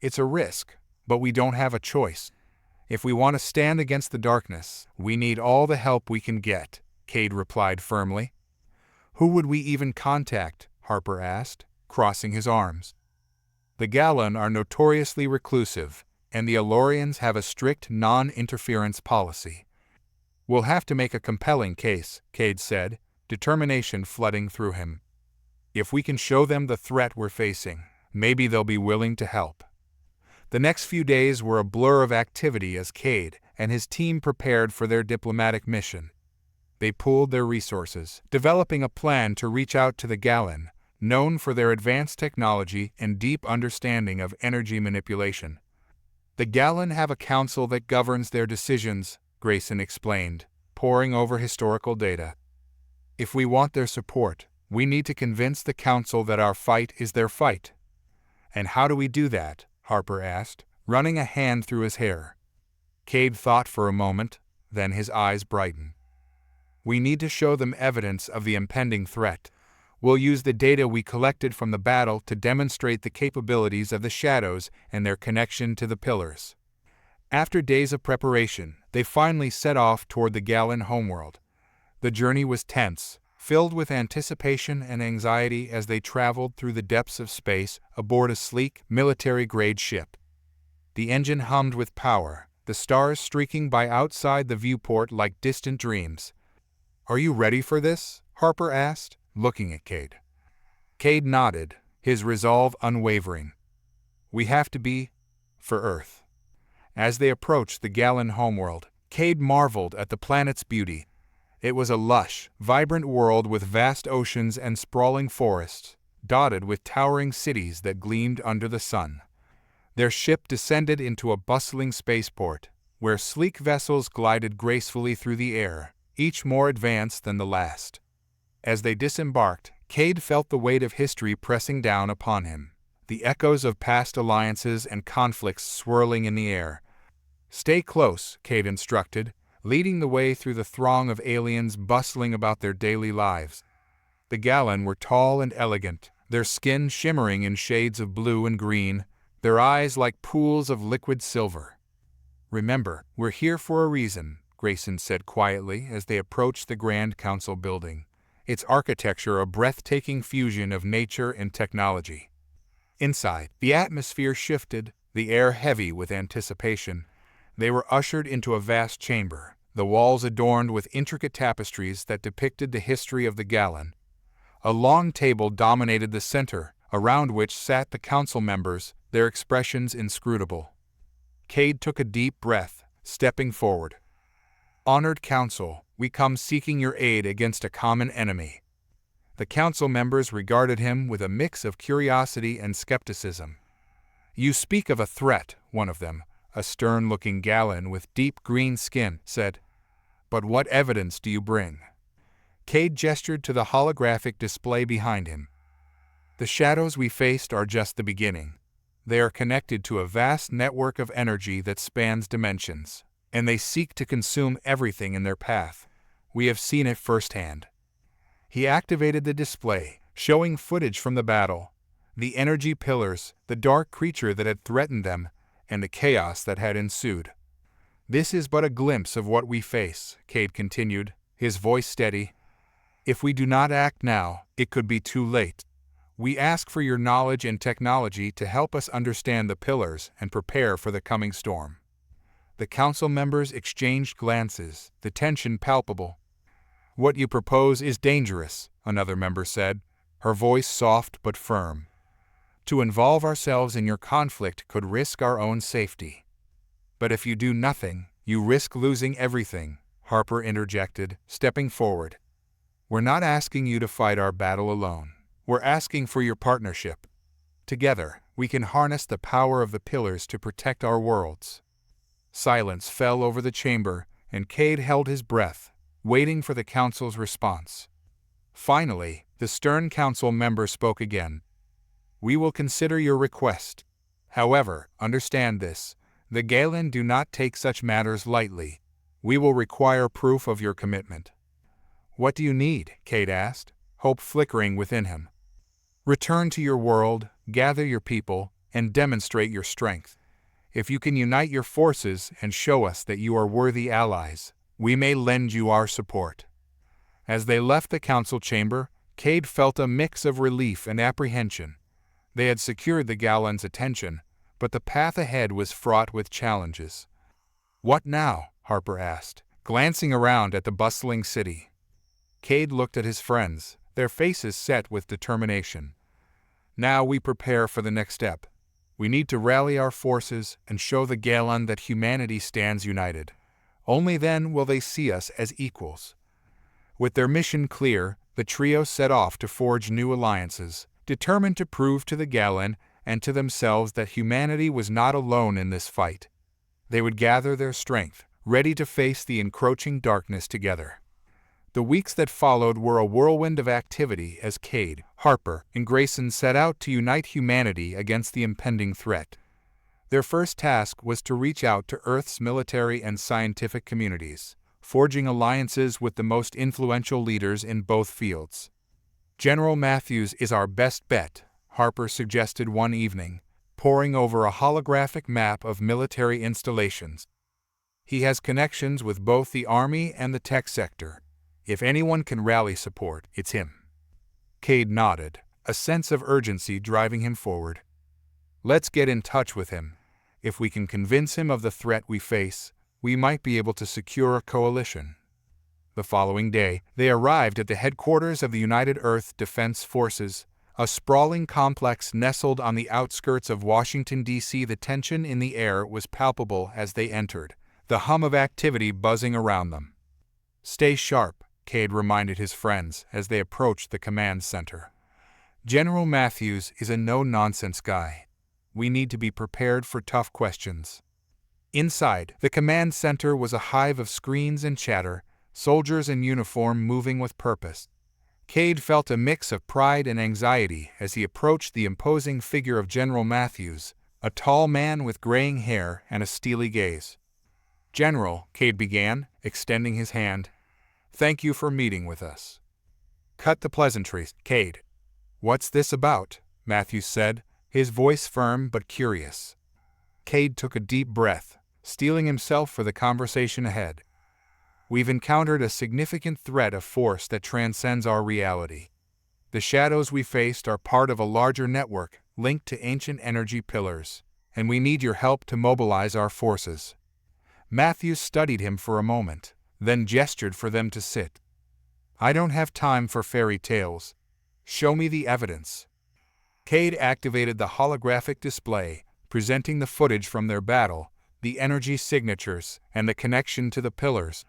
S1: "It's a risk, but we don't have a choice. If we want to stand against the darkness, we need all the help we can get," Cade replied firmly. "Who would we even contact?" Harper asked, crossing his arms. "The Galan are notoriously reclusive, and the Alorians have a strict non-interference policy." "We'll have to make a compelling case," Cade said, determination flooding through him. "If we can show them the threat we're facing, maybe they'll be willing to help." The next few days were a blur of activity as Cade and his team prepared for their diplomatic mission. They pooled their resources, developing a plan to reach out to the Galan, known for their advanced technology and deep understanding of energy manipulation. "The Galan have a council that governs their decisions," Grayson explained, poring over historical data. "If we want their support, we need to convince the council that our fight is their fight." "And how do we do that?" Harper asked, running a hand through his hair. Cade thought for a moment, then his eyes brightened. "We need to show them evidence of the impending threat. We'll use the data we collected from the battle to demonstrate the capabilities of the shadows and their connection to the pillars." After days of preparation, they finally set off toward the Galan homeworld. The journey was tense, filled with anticipation and anxiety as they traveled through the depths of space aboard a sleek, military-grade ship. The engine hummed with power, the stars streaking by outside the viewport like distant dreams. "Are you ready for this?" Harper asked, looking at Cade. Cade nodded, his resolve unwavering. "We have to be for Earth." As they approached the Galan homeworld, Cade marveled at the planet's beauty. It was a lush, vibrant world with vast oceans and sprawling forests, dotted with towering cities that gleamed under the sun. Their ship descended into a bustling spaceport, where sleek vessels glided gracefully through the air, each more advanced than the last. As they disembarked, Cade felt the weight of history pressing down upon him, the echoes of past alliances and conflicts swirling in the air. "Stay close," Cade instructed, leading the way through the throng of aliens bustling about their daily lives. The Galan were tall and elegant, their skin shimmering in shades of blue and green, their eyes like pools of liquid silver. "Remember, we're here for a reason," Grayson said quietly as they approached the Grand Council building, its architecture a breathtaking fusion of nature and technology. Inside, the atmosphere shifted, the air heavy with anticipation. They were ushered into a vast chamber, the walls adorned with intricate tapestries that depicted the history of the Galan. A long table dominated the center, around which sat the council members, their expressions inscrutable. Cade took a deep breath, stepping forward. "Honored Council, we come seeking your aid against a common enemy." The council members regarded him with a mix of curiosity and skepticism. "You speak of a threat," one of them, a stern-looking Galan with deep green skin, said. "But what evidence do you bring?" Cade gestured to the holographic display behind him. "The shadows we faced are just the beginning. They are connected to a vast network of energy that spans dimensions, and they seek to consume everything in their path. We have seen it firsthand." He activated the display, showing footage from the battle, the energy pillars, the dark creature that had threatened them, and the chaos that had ensued. "This is but a glimpse of what we face," Cade continued, his voice steady. "If we do not act now, it could be too late. We ask for your knowledge and technology to help us understand the pillars and prepare for the coming storm." The council members exchanged glances, the tension palpable. "What you propose is dangerous," another member said, her voice soft but firm. "To involve ourselves in your conflict could risk our own safety." "But if you do nothing, you risk losing everything," Harper interjected, stepping forward. We're not asking you to fight our battle alone. We're asking for your partnership. Together, we can harness the power of the pillars to protect our worlds." Silence fell over the chamber, and Cade held his breath, waiting for the council's response. Finally, the stern council member spoke again. "We will consider your request. However, understand this, the Galen do not take such matters lightly. We will require proof of your commitment." "What do you need?" Cade asked, hope flickering within him. "Return to your world, gather your people, and demonstrate your strength. If you can unite your forces and show us that you are worthy allies, we may lend you our support." As they left the council chamber, Cade felt a mix of relief and apprehension. They had secured the Galen's attention, but the path ahead was fraught with challenges. "What now?" Harper asked, glancing around at the bustling city. Cade looked at his friends, their faces set with determination. "Now we prepare for the next step. We need to rally our forces and show the Galen that humanity stands united. Only then will they see us as equals." With their mission clear, the trio set off to forge new alliances, determined to prove to the Galen and to themselves that humanity was not alone in this fight. They would gather their strength, ready to face the encroaching darkness together. The weeks that followed were a whirlwind of activity as Cade, Harper, and Grayson set out to unite humanity against the impending threat. Their first task was to reach out to Earth's military and scientific communities, forging alliances with the most influential leaders in both fields. "General Matthews is our best bet," Harper suggested one evening, poring over a holographic map of military installations. "He has connections with both the Army and the tech sector. If anyone can rally support, it's him." Cade nodded, a sense of urgency driving him forward. "Let's get in touch with him. If we can convince him of the threat we face, we might be able to secure a coalition." The following day, they arrived at the headquarters of the United Earth Defense Forces, a sprawling complex nestled on the outskirts of Washington, D.C. The tension in the air was palpable as they entered, the hum of activity buzzing around them. "Stay sharp," Cade reminded his friends as they approached the command center. "General Matthews is a no-nonsense guy. We need to be prepared for tough questions." Inside, the command center was a hive of screens and chatter, soldiers in uniform moving with purpose. Cade felt a mix of pride and anxiety as he approached the imposing figure of General Matthews, a tall man with graying hair and a steely gaze. "General," Cade began, extending his hand, "thank you for meeting with us." "Cut the pleasantries, Cade. What's this about?" Matthews said, his voice firm but curious. Cade took a deep breath, steeling himself for the conversation ahead. "We've encountered a significant threat of force that transcends our reality. The shadows we faced are part of a larger network linked to ancient energy pillars, and we need your help to mobilize our forces." Matthews studied him for a moment, then gestured for them to sit. "I don't have time for fairy tales. Show me the evidence." Cade activated the holographic display, presenting the footage from their battle, the energy signatures, and the connection to the pillars.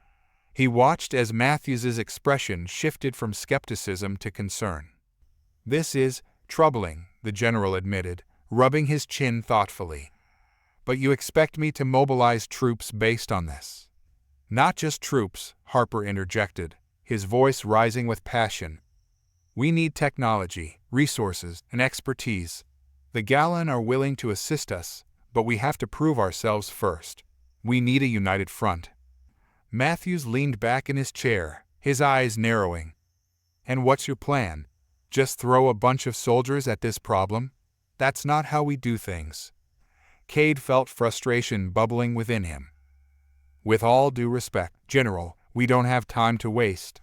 S1: He watched as Matthews's expression shifted from skepticism to concern. "This is troubling," the general admitted, rubbing his chin thoughtfully. "But you expect me to mobilize troops based on this?" "Not just troops," Harper interjected, his voice rising with passion. "We need technology, resources, and expertise. The Galen are willing to assist us, but we have to prove ourselves first. We need a united front." Matthews leaned back in his chair, his eyes narrowing. "And what's your plan? Just throw a bunch of soldiers at this problem? That's not how we do things." Cade felt frustration bubbling within him. "With all due respect, General, we don't have time to waste.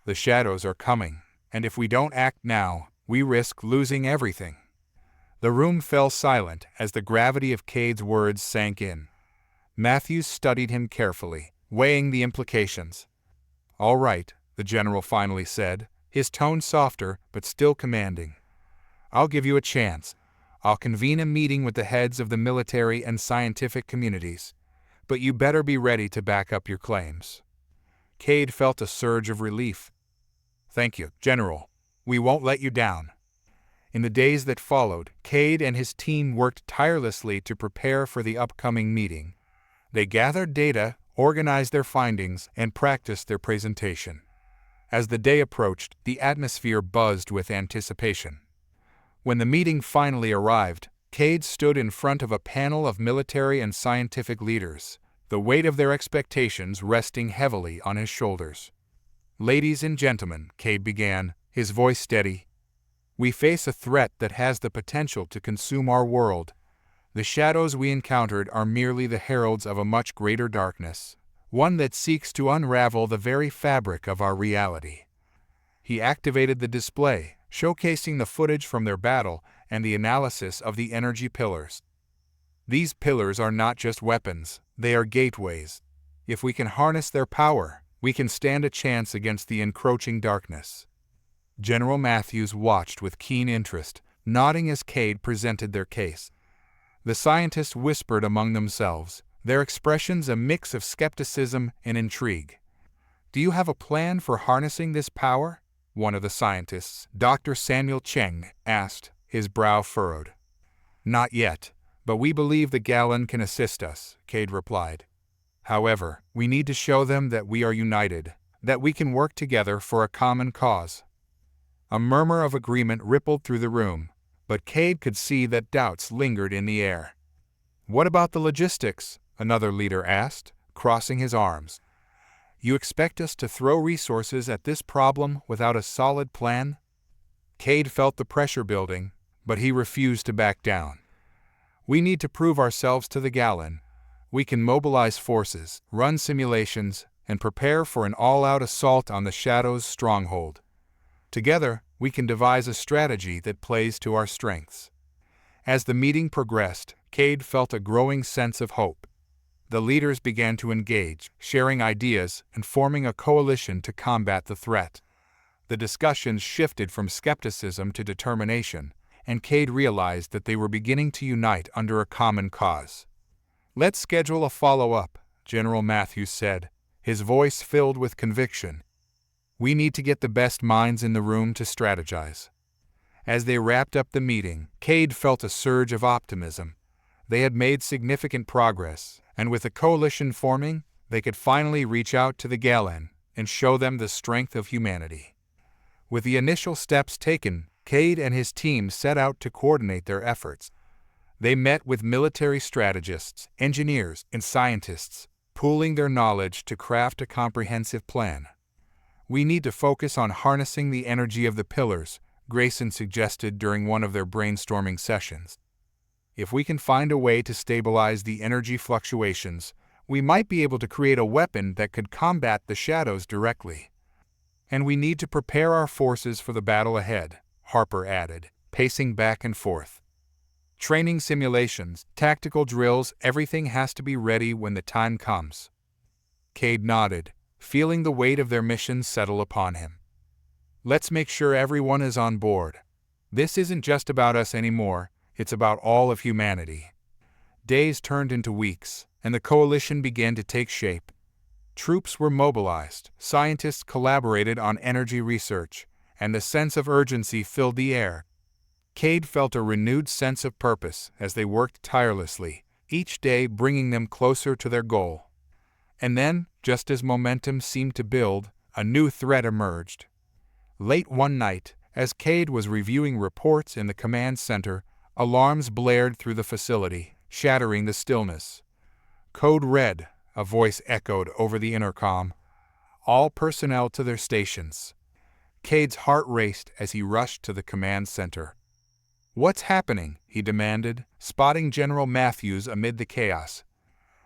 S1: The shadows are coming, and if we don't act now, we risk losing everything." The room fell silent as the gravity of Cade's words sank in. Matthews studied him carefully, weighing the implications. "All right," the general finally said, his tone softer but still commanding. "I'll give you a chance. I'll convene a meeting with the heads of the military and scientific communities. But you better be ready to back up your claims." Cade felt a surge of relief. "Thank you, General. We won't let you down." In the days that followed, Cade and his team worked tirelessly to prepare for the upcoming meeting. They gathered data, organized their findings, and practiced their presentation. As the day approached, the atmosphere buzzed with anticipation. When the meeting finally arrived, Cade stood in front of a panel of military and scientific leaders, the weight of their expectations resting heavily on his shoulders. "Ladies and gentlemen," Cade began, his voice steady, "we face a threat that has the potential to consume our world. The shadows we encountered are merely the heralds of a much greater darkness, one that seeks to unravel the very fabric of our reality." He activated the display, showcasing the footage from their battle and the analysis of the energy pillars. "These pillars are not just weapons, they are gateways. If we can harness their power, we can stand a chance against the encroaching darkness." General Matthews watched with keen interest, nodding as Cade presented their case. The scientists whispered among themselves, their expressions a mix of skepticism and intrigue. "Do you have a plan for harnessing this power?" one of the scientists, Dr. Samuel Cheng, asked, his brow furrowed. "Not yet, but we believe the Gallon can assist us," Cade replied. "However, we need to show them that we are united, that we can work together for a common cause." A murmur of agreement rippled through the room, but Cade could see that doubts lingered in the air. "What about the logistics?" another leader asked, crossing his arms. "You expect us to throw resources at this problem without a solid plan?" Cade felt the pressure building, but he refused to back down. "We need to prove ourselves to the Gallon. We can mobilize forces, run simulations, and prepare for an all-out assault on the Shadow's stronghold. Together, we can devise a strategy that plays to our strengths." As the meeting progressed, Cade felt a growing sense of hope. The leaders began to engage, sharing ideas and forming a coalition to combat the threat. The discussions shifted from skepticism to determination, and Cade realized that they were beginning to unite under a common cause. "Let's schedule a follow-up," General Matthews said, his voice filled with conviction. "We need to get the best minds in the room to strategize." As they wrapped up the meeting, Cade felt a surge of optimism. They had made significant progress, and with the coalition forming, they could finally reach out to the Gallon and show them the strength of humanity. With the initial steps taken, Cade and his team set out to coordinate their efforts. They met with military strategists, engineers, and scientists, pooling their knowledge to craft a comprehensive plan. "We need to focus on harnessing the energy of the pillars," Grayson suggested during one of their brainstorming sessions. "If we can find a way to stabilize the energy fluctuations, we might be able to create a weapon that could combat the shadows directly." "And we need to prepare our forces for the battle ahead," Harper added, pacing back and forth. "Training simulations, tactical drills, everything has to be ready when the time comes." Cade nodded, feeling the weight of their mission settle upon him. "Let's make sure everyone is on board. This isn't just about us anymore, it's about all of humanity." Days turned into weeks, and the coalition began to take shape. Troops were mobilized, scientists collaborated on energy research, and the sense of urgency filled the air. Cade felt a renewed sense of purpose as they worked tirelessly, each day bringing them closer to their goal. And then, just as momentum seemed to build, a new threat emerged. Late one night, as Cade was reviewing reports in the command center, alarms blared through the facility, shattering the stillness. "Code Red," a voice echoed over the intercom. "All personnel to their stations." Cade's heart raced as he rushed to the command center. "What's happening?" he demanded, spotting General Matthews amid the chaos.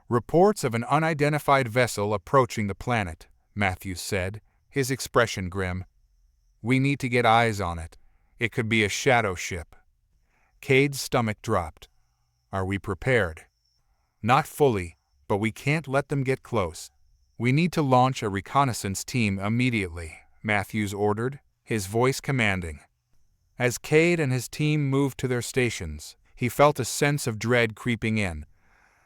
S1: "Reports of an unidentified vessel approaching the planet," Matthews said, his expression grim. "We need to get eyes on it. It could be a shadow ship." Cade's stomach dropped. "Are we prepared?" "Not fully, but we can't let them get close. We need to launch a reconnaissance team immediately," Matthews ordered, his voice commanding. As Cade and his team moved to their stations, he felt a sense of dread creeping in.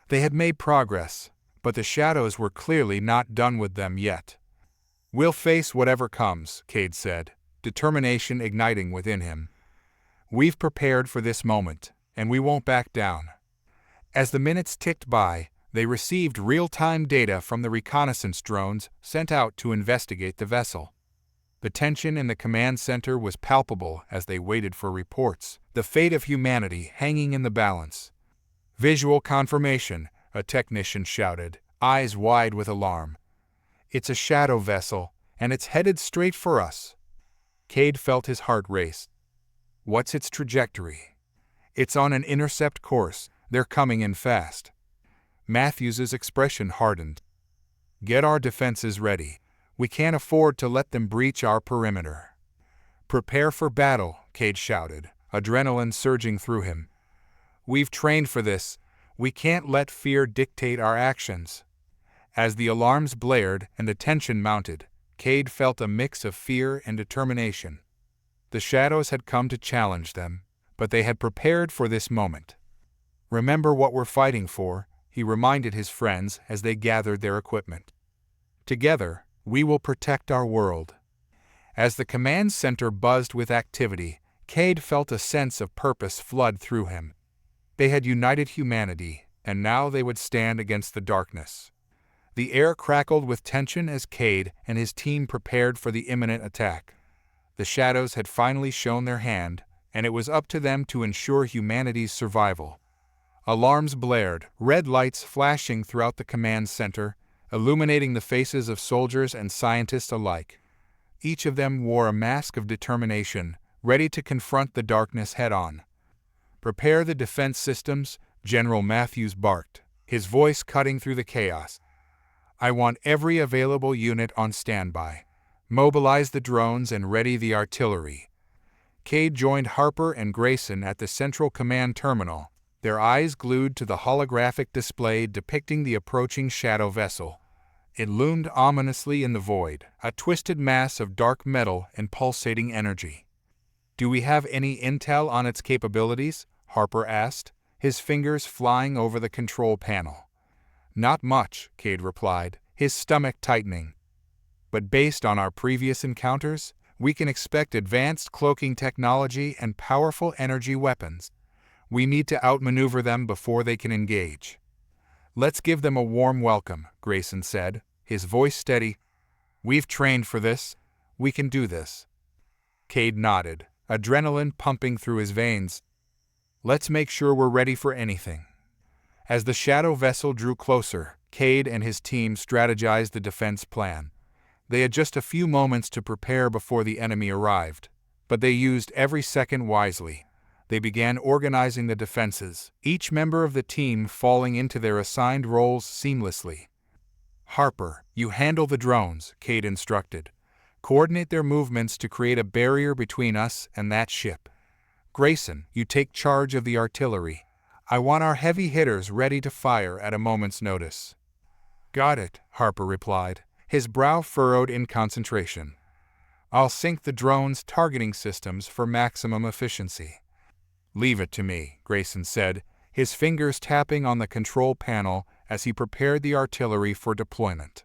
S1: They had made progress, but the shadows were clearly not done with them yet. We'll face whatever comes, Cade said, determination igniting within him. We've prepared for this moment, and we won't back down. As the minutes ticked by, they received real-time data from the reconnaissance drones sent out to investigate the vessel. The tension in the command center was palpable as they waited for reports, the fate of humanity hanging in the balance. Visual confirmation, a technician shouted, eyes wide with alarm. It's a shadow vessel, and it's headed straight for us. Cade felt his heart race. What's its trajectory? It's on an intercept course. They're coming in fast. Matthews's expression hardened. Get our defenses ready. We can't afford to let them breach our perimeter. Prepare for battle, Cade shouted, adrenaline surging through him. We've trained for this. We can't let fear dictate our actions. As the alarms blared and the tension mounted, Cade felt a mix of fear and determination. The shadows had come to challenge them, but they had prepared for this moment. Remember what we're fighting for, he reminded his friends as they gathered their equipment. Together, we will protect our world. As the command center buzzed with activity, Cade felt a sense of purpose flood through him. They had united humanity, and now they would stand against the darkness. The air crackled with tension as Cade and his team prepared for the imminent attack. The shadows had finally shown their hand, and it was up to them to ensure humanity's survival. Alarms blared, red lights flashing throughout the command center, illuminating the faces of soldiers and scientists alike. Each of them wore a mask of determination, ready to confront the darkness head-on. Prepare the defense systems, General Matthews barked, his voice cutting through the chaos. I want every available unit on standby. Mobilize the drones and ready the artillery. Cade joined Harper and Grayson at the Central Command Terminal, their eyes glued to the holographic display depicting the approaching shadow vessel. It loomed ominously in the void, a twisted mass of dark metal and pulsating energy. Do we have any intel on its capabilities? Harper asked, his fingers flying over the control panel. Not much, Cade replied, his stomach tightening. But based on our previous encounters, we can expect advanced cloaking technology and powerful energy weapons. We need to outmaneuver them before they can engage. Let's give them a warm welcome, Grayson said, his voice steady. We've trained for this. We can do this. Cade nodded, adrenaline pumping through his veins. Let's make sure we're ready for anything. As the shadow vessel drew closer, Cade and his team strategized the defense plan. They had just a few moments to prepare before the enemy arrived, but they used every second wisely. They began organizing the defenses, each member of the team falling into their assigned roles seamlessly. Harper, you handle the drones, Cade instructed. Coordinate their movements to create a barrier between us and that ship. Grayson, you take charge of the artillery. I want our heavy hitters ready to fire at a moment's notice. Got it, Harper replied, his brow furrowed in concentration. I'll sync the drone's targeting systems for maximum efficiency. Leave it to me, Grayson said, his fingers tapping on the control panel as he prepared the artillery for deployment.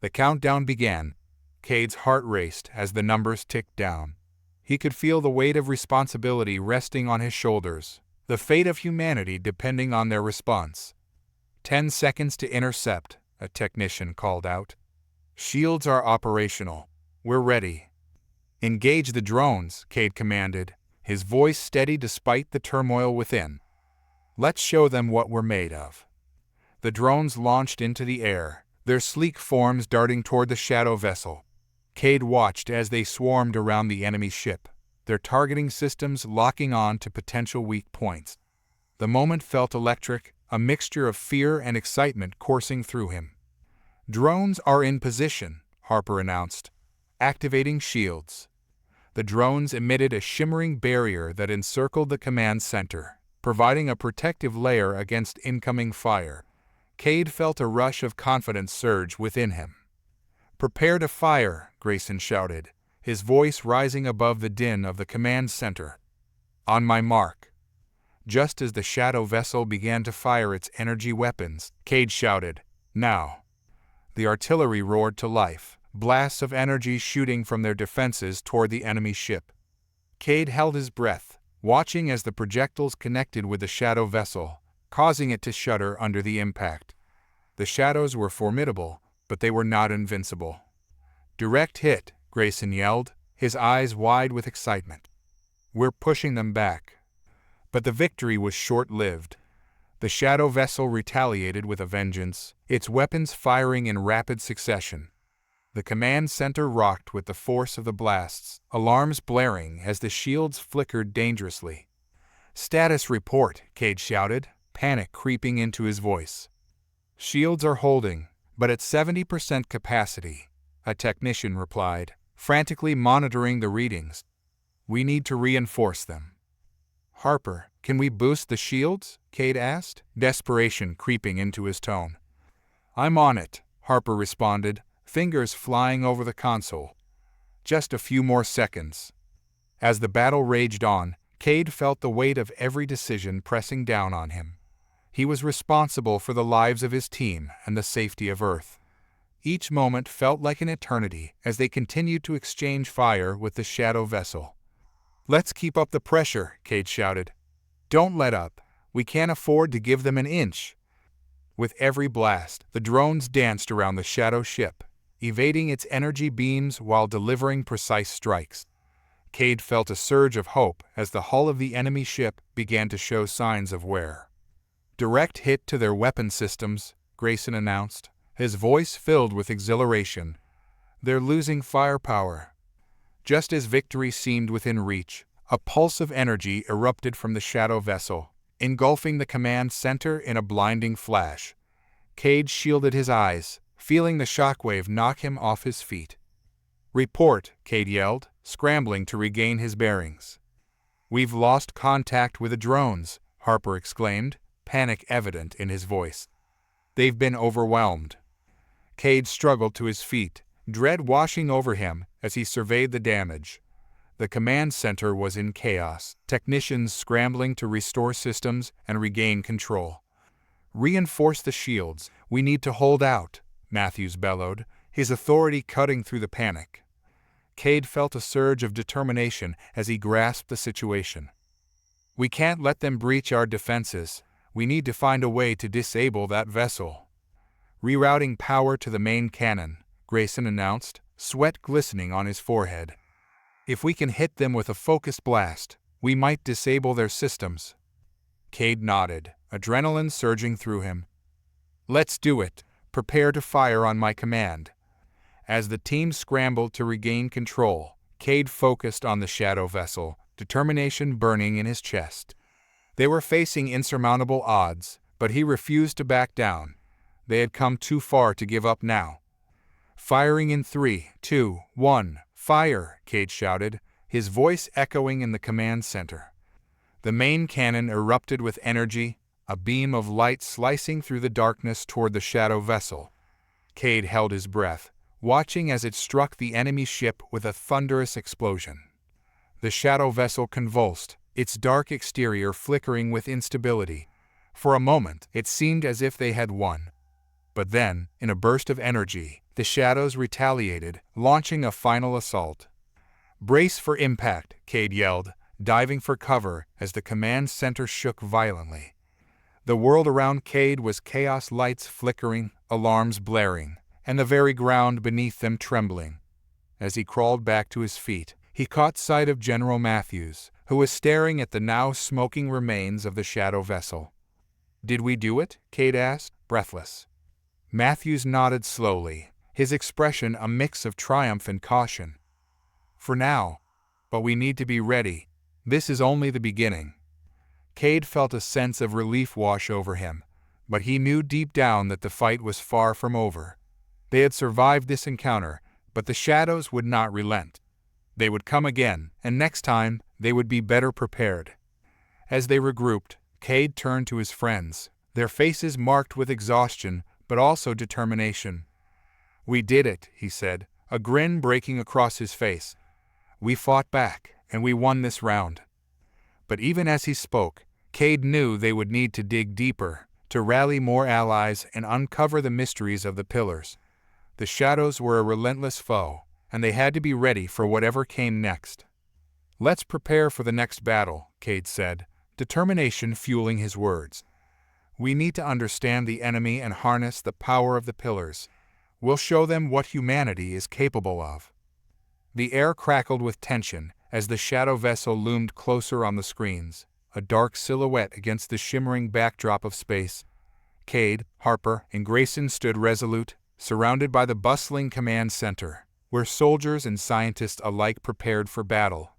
S1: The countdown began. Cade's heart raced as the numbers ticked down. He could feel the weight of responsibility resting on his shoulders, the fate of humanity depending on their response. 10 seconds to intercept, a technician called out. Shields are operational. We're ready. Engage the drones, Cade commanded, his voice steady despite the turmoil within. Let's show them what we're made of. The drones launched into the air, their sleek forms darting toward the shadow vessel. Cade watched as they swarmed around the enemy ship, their targeting systems locking on to potential weak points. The moment felt electric, a mixture of fear and excitement coursing through him. Drones are in position, Harper announced, activating shields. The drones emitted a shimmering barrier that encircled the command center, providing a protective layer against incoming fire. Cade felt a rush of confidence surge within him. Prepare to fire, Grayson shouted, his voice rising above the din of the command center. On my mark. Just as the shadow vessel began to fire its energy weapons, Cade shouted, now. The artillery roared to life, blasts of energy shooting from their defenses toward the enemy ship. Cade held his breath, watching as the projectiles connected with the shadow vessel, causing it to shudder under the impact. The shadows were formidable, but they were not invincible. "Direct hit," Grayson yelled, his eyes wide with excitement. "We're pushing them back." But the victory was short-lived. The shadow vessel retaliated with a vengeance, its weapons firing in rapid succession. The command center rocked with the force of the blasts, alarms blaring as the shields flickered dangerously. "Status report," Cade shouted, panic creeping into his voice. "Shields are holding, but at 70% capacity," a technician replied, frantically monitoring the readings. "We need to reinforce them." "Harper, can we boost the shields?" Cade asked, desperation creeping into his tone. "I'm on it," Harper responded, fingers flying over the console. "Just a few more seconds." As the battle raged on, Cade felt the weight of every decision pressing down on him. He was responsible for the lives of his team and the safety of Earth. Each moment felt like an eternity as they continued to exchange fire with the shadow vessel. "Let's keep up the pressure," Cade shouted. "Don't let up. We can't afford to give them an inch." With every blast, the drones danced around the shadow ship, evading its energy beams while delivering precise strikes. Cade felt a surge of hope as the hull of the enemy ship began to show signs of wear. "Direct hit to their weapon systems," Grayson announced, his voice filled with exhilaration. "They're losing firepower." Just as victory seemed within reach, a pulse of energy erupted from the shadow vessel, engulfing the command center in a blinding flash. Cade shielded his eyes, feeling the shockwave knock him off his feet. "Report," Cade yelled, scrambling to regain his bearings. "We've lost contact with the drones," Harper exclaimed, panic evident in his voice. "They've been overwhelmed." Cade struggled to his feet, dread washing over him as he surveyed the damage. The command center was in chaos, technicians scrambling to restore systems and regain control. "Reinforce the shields, we need to hold out," Matthews bellowed, his authority cutting through the panic. Cade felt a surge of determination as he grasped the situation. "We can't let them breach our defenses. We need to find a way to disable that vessel." "Rerouting power to the main cannon," Grayson announced, sweat glistening on his forehead. "If we can hit them with a focused blast, we might disable their systems." Cade nodded, adrenaline surging through him. "Let's do it. Prepare to fire on my command." As the team scrambled to regain control, Cade focused on the shadow vessel, determination burning in his chest. They were facing insurmountable odds, but he refused to back down. They had come too far to give up now. "Firing in 3, 2, 1, fire!" Cade shouted, his voice echoing in the command center. The main cannon erupted with energy, a beam of light slicing through the darkness toward the shadow vessel. Cade held his breath, watching as it struck the enemy ship with a thunderous explosion. The shadow vessel convulsed, its dark exterior flickering with instability. For a moment, it seemed as if they had won. But then, in a burst of energy, the shadows retaliated, launching a final assault. "Brace for impact," Cade yelled, diving for cover as the command center shook violently. The world around Cade was chaos, lights flickering, alarms blaring, and the very ground beneath them trembling. As he crawled back to his feet, he caught sight of General Matthews, who was staring at the now smoking remains of the shadow vessel. "Did we do it?" Cade asked, breathless. Matthews nodded slowly, his expression a mix of triumph and caution. "For now. But we need to be ready. This is only the beginning." Cade felt a sense of relief wash over him, but he knew deep down that the fight was far from over. They had survived this encounter, but the shadows would not relent. They would come again, and next time they would be better prepared. As they regrouped, Cade turned to his friends, their faces marked with exhaustion but also determination. "We did it," he said, a grin breaking across his face. "We fought back, and we won this round." But even as he spoke, Cade knew they would need to dig deeper, to rally more allies and uncover the mysteries of the pillars. The shadows were a relentless foe, and they had to be ready for whatever came next. "Let's prepare for the next battle," Cade said, determination fueling his words. "We need to understand the enemy and harness the power of the pillars. We'll show them what humanity is capable of." The air crackled with tension as the shadow vessel loomed closer on the screens, a dark silhouette against the shimmering backdrop of space. Cade, Harper, and Grayson stood resolute, surrounded by the bustling command center, where soldiers and scientists alike prepared for battle.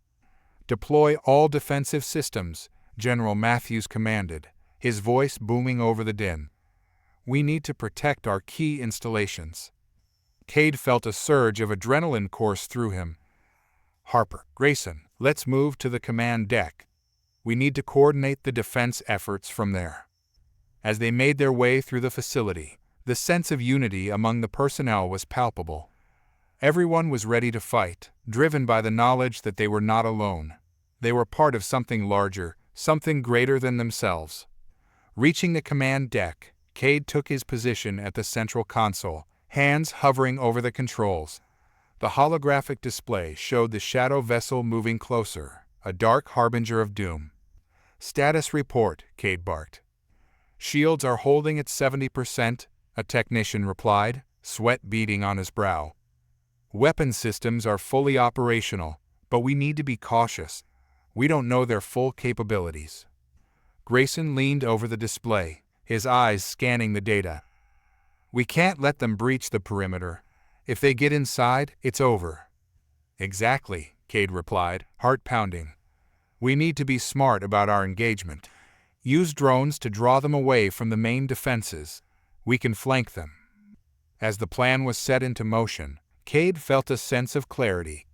S1: "Deploy all defensive systems," General Matthews commanded, his voice booming over the din. "We need to protect our key installations." Cade felt a surge of adrenaline course through him. "Harper, Grayson, let's move to the command deck. We need to coordinate the defense efforts from there." As they made their way through the facility, the sense of unity among the personnel was palpable. Everyone was ready to fight, driven by the knowledge that they were not alone. They were part of something larger, something greater than themselves. Reaching the command deck, Cade took his position at the central console, hands hovering over the controls. The holographic display showed the shadow vessel moving closer, a dark harbinger of doom. "Status report," Cade barked. "Shields are holding at 70%, a technician replied, sweat beading on his brow. "Weapon systems are fully operational, but we need to be cautious. We don't know their full capabilities." Grayson leaned over the display, his eyes scanning the data. "We can't let them breach the perimeter. If they get inside, it's over." "Exactly," Cade replied, heart pounding. "We need to be smart about our engagement. Use drones to draw them away from the main defenses. We can flank them." As the plan was set into motion, Cade felt a sense of clarity.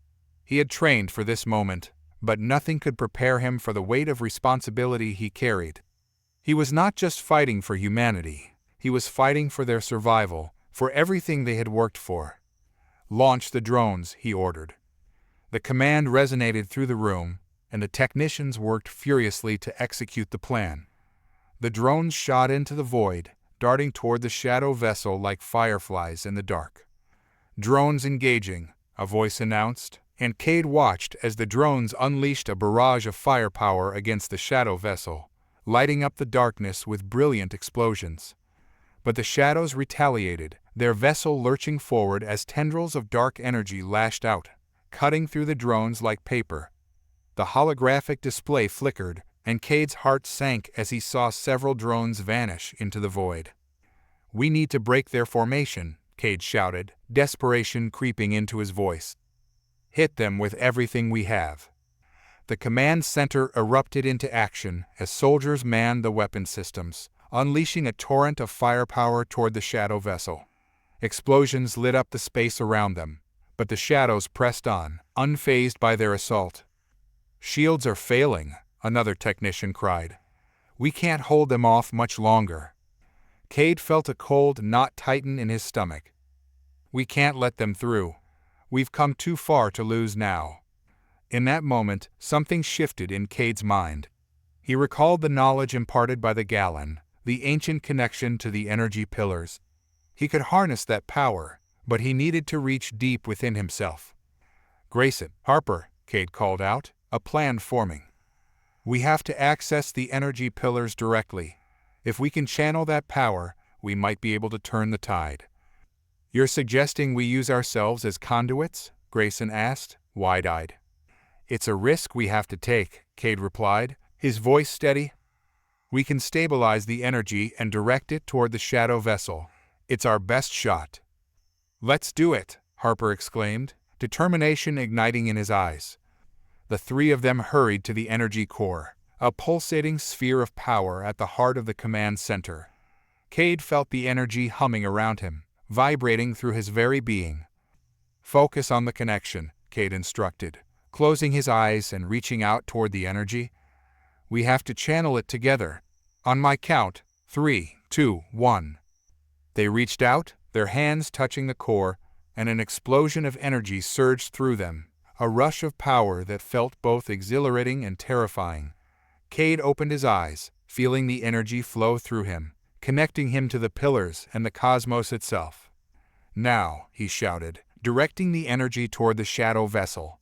S1: He had trained for this moment, but nothing could prepare him for the weight of responsibility he carried. He was not just fighting for humanity, he was fighting for their survival, for everything they had worked for. "Launch the drones," he ordered. The command resonated through the room, and the technicians worked furiously to execute the plan. The drones shot into the void, darting toward the shadow vessel like fireflies in the dark. "Drones engaging," a voice announced, and Cade watched as the drones unleashed a barrage of firepower against the shadow vessel, lighting up the darkness with brilliant explosions. But the shadows retaliated, their vessel lurching forward as tendrils of dark energy lashed out, cutting through the drones like paper. The holographic display flickered, and Cade's heart sank as he saw several drones vanish into the void. "We need to break their formation," Cade shouted, desperation creeping into his voice. "Hit them with everything we have." The command center erupted into action as soldiers manned the weapon systems, unleashing a torrent of firepower toward the shadow vessel. Explosions lit up the space around them, but the shadows pressed on, unfazed by their assault. "Shields are failing," another technician cried. "We can't hold them off much longer." Cade felt a cold knot tighten in his stomach. "We can't let them through. We've come too far to lose now." In that moment, something shifted in Cade's mind. He recalled the knowledge imparted by the Gallon, the ancient connection to the energy pillars. He could harness that power, but he needed to reach deep within himself. "Grayson, Harper," Cade called out, a plan forming. "We have to access the energy pillars directly. If we can channel that power, we might be able to turn the tide." "You're suggesting we use ourselves as conduits?" Grayson asked, wide-eyed. "It's a risk we have to take," Cade replied, his voice steady. "We can stabilize the energy and direct it toward the shadow vessel. It's our best shot." "Let's do it," Harper exclaimed, determination igniting in his eyes. The three of them hurried to the energy core, a pulsating sphere of power at the heart of the command center. Cade felt the energy humming around him, vibrating through his very being. "Focus on the connection," Cade instructed, closing his eyes and reaching out toward the energy. "We have to channel it together. On my count, 3, 2, 1. They reached out, their hands touching the core, and an explosion of energy surged through them, a rush of power that felt both exhilarating and terrifying. Cade opened his eyes, feeling the energy flow through him, connecting him to the pillars and the cosmos itself. "Now," he shouted, directing the energy toward the shadow vessel.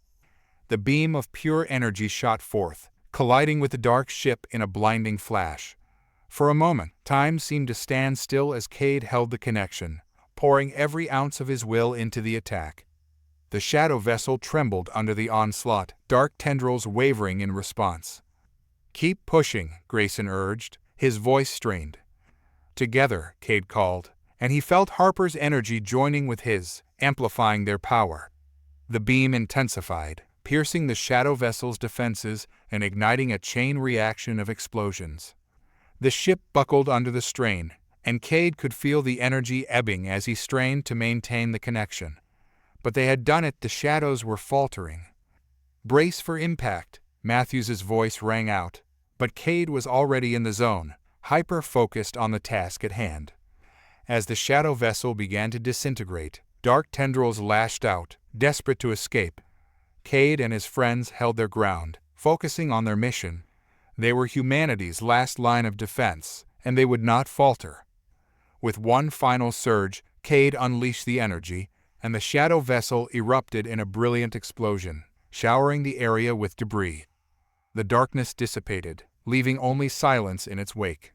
S1: The beam of pure energy shot forth, colliding with the dark ship in a blinding flash. For a moment, time seemed to stand still as Cade held the connection, pouring every ounce of his will into the attack. The shadow vessel trembled under the onslaught, dark tendrils wavering in response. "Keep pushing," Grayson urged, his voice strained. "Together," Cade called, and he felt Harper's energy joining with his, amplifying their power. The beam intensified, piercing the shadow vessel's defenses and igniting a chain reaction of explosions. The ship buckled under the strain, and Cade could feel the energy ebbing as he strained to maintain the connection. But they had done it, the shadows were faltering. "Brace for impact," Matthews's voice rang out, but Cade was already in the zone, hyper-focused on the task at hand. As the shadow vessel began to disintegrate, dark tendrils lashed out, desperate to escape. Cade and his friends held their ground, focusing on their mission. They were humanity's last line of defense, and they would not falter. With one final surge, Cade unleashed the energy, and the shadow vessel erupted in a brilliant explosion, showering the area with debris. The darkness dissipated, leaving only silence in its wake.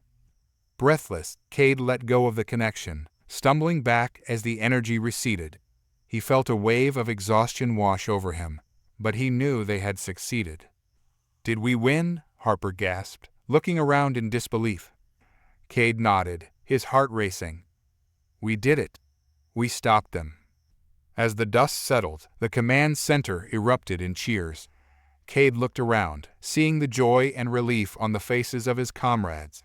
S1: Breathless, Cade let go of the connection, stumbling back as the energy receded. He felt a wave of exhaustion wash over him, but he knew they had succeeded. "Did we win?" Harper gasped, looking around in disbelief. Cade nodded, his heart racing. "We did it. We stopped them." As the dust settled, the command center erupted in cheers. Cade looked around, seeing the joy and relief on the faces of his comrades.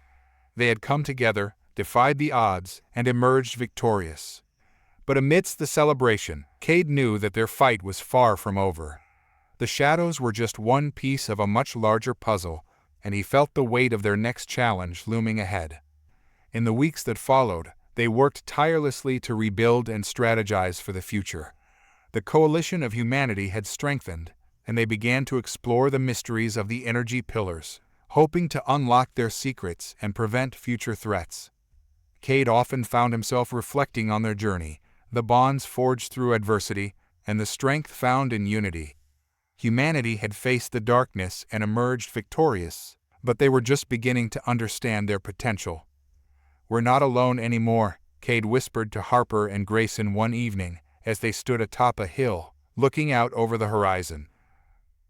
S1: They had come together, defied the odds, and emerged victorious. But amidst the celebration, Cade knew that their fight was far from over. The shadows were just one piece of a much larger puzzle, and he felt the weight of their next challenge looming ahead. In the weeks that followed, they worked tirelessly to rebuild and strategize for the future. The coalition of humanity had strengthened, and they began to explore the mysteries of the energy pillars, hoping to unlock their secrets and prevent future threats. Cade often found himself reflecting on their journey, the bonds forged through adversity, and the strength found in unity. Humanity had faced the darkness and emerged victorious, but they were just beginning to understand their potential. "We're not alone anymore," Cade whispered to Harper and Grayson one evening as they stood atop a hill, looking out over the horizon.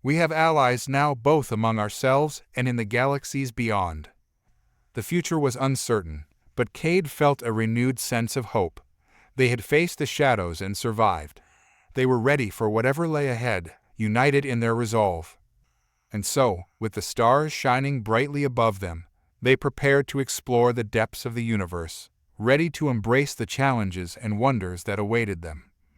S1: "We have allies now, both among ourselves and in the galaxies beyond." The future was uncertain, but Cade felt a renewed sense of hope. They had faced the shadows and survived. They were ready for whatever lay ahead, united in their resolve. And so, with the stars shining brightly above them, they prepared to explore the depths of the universe, ready to embrace the challenges and wonders that awaited them.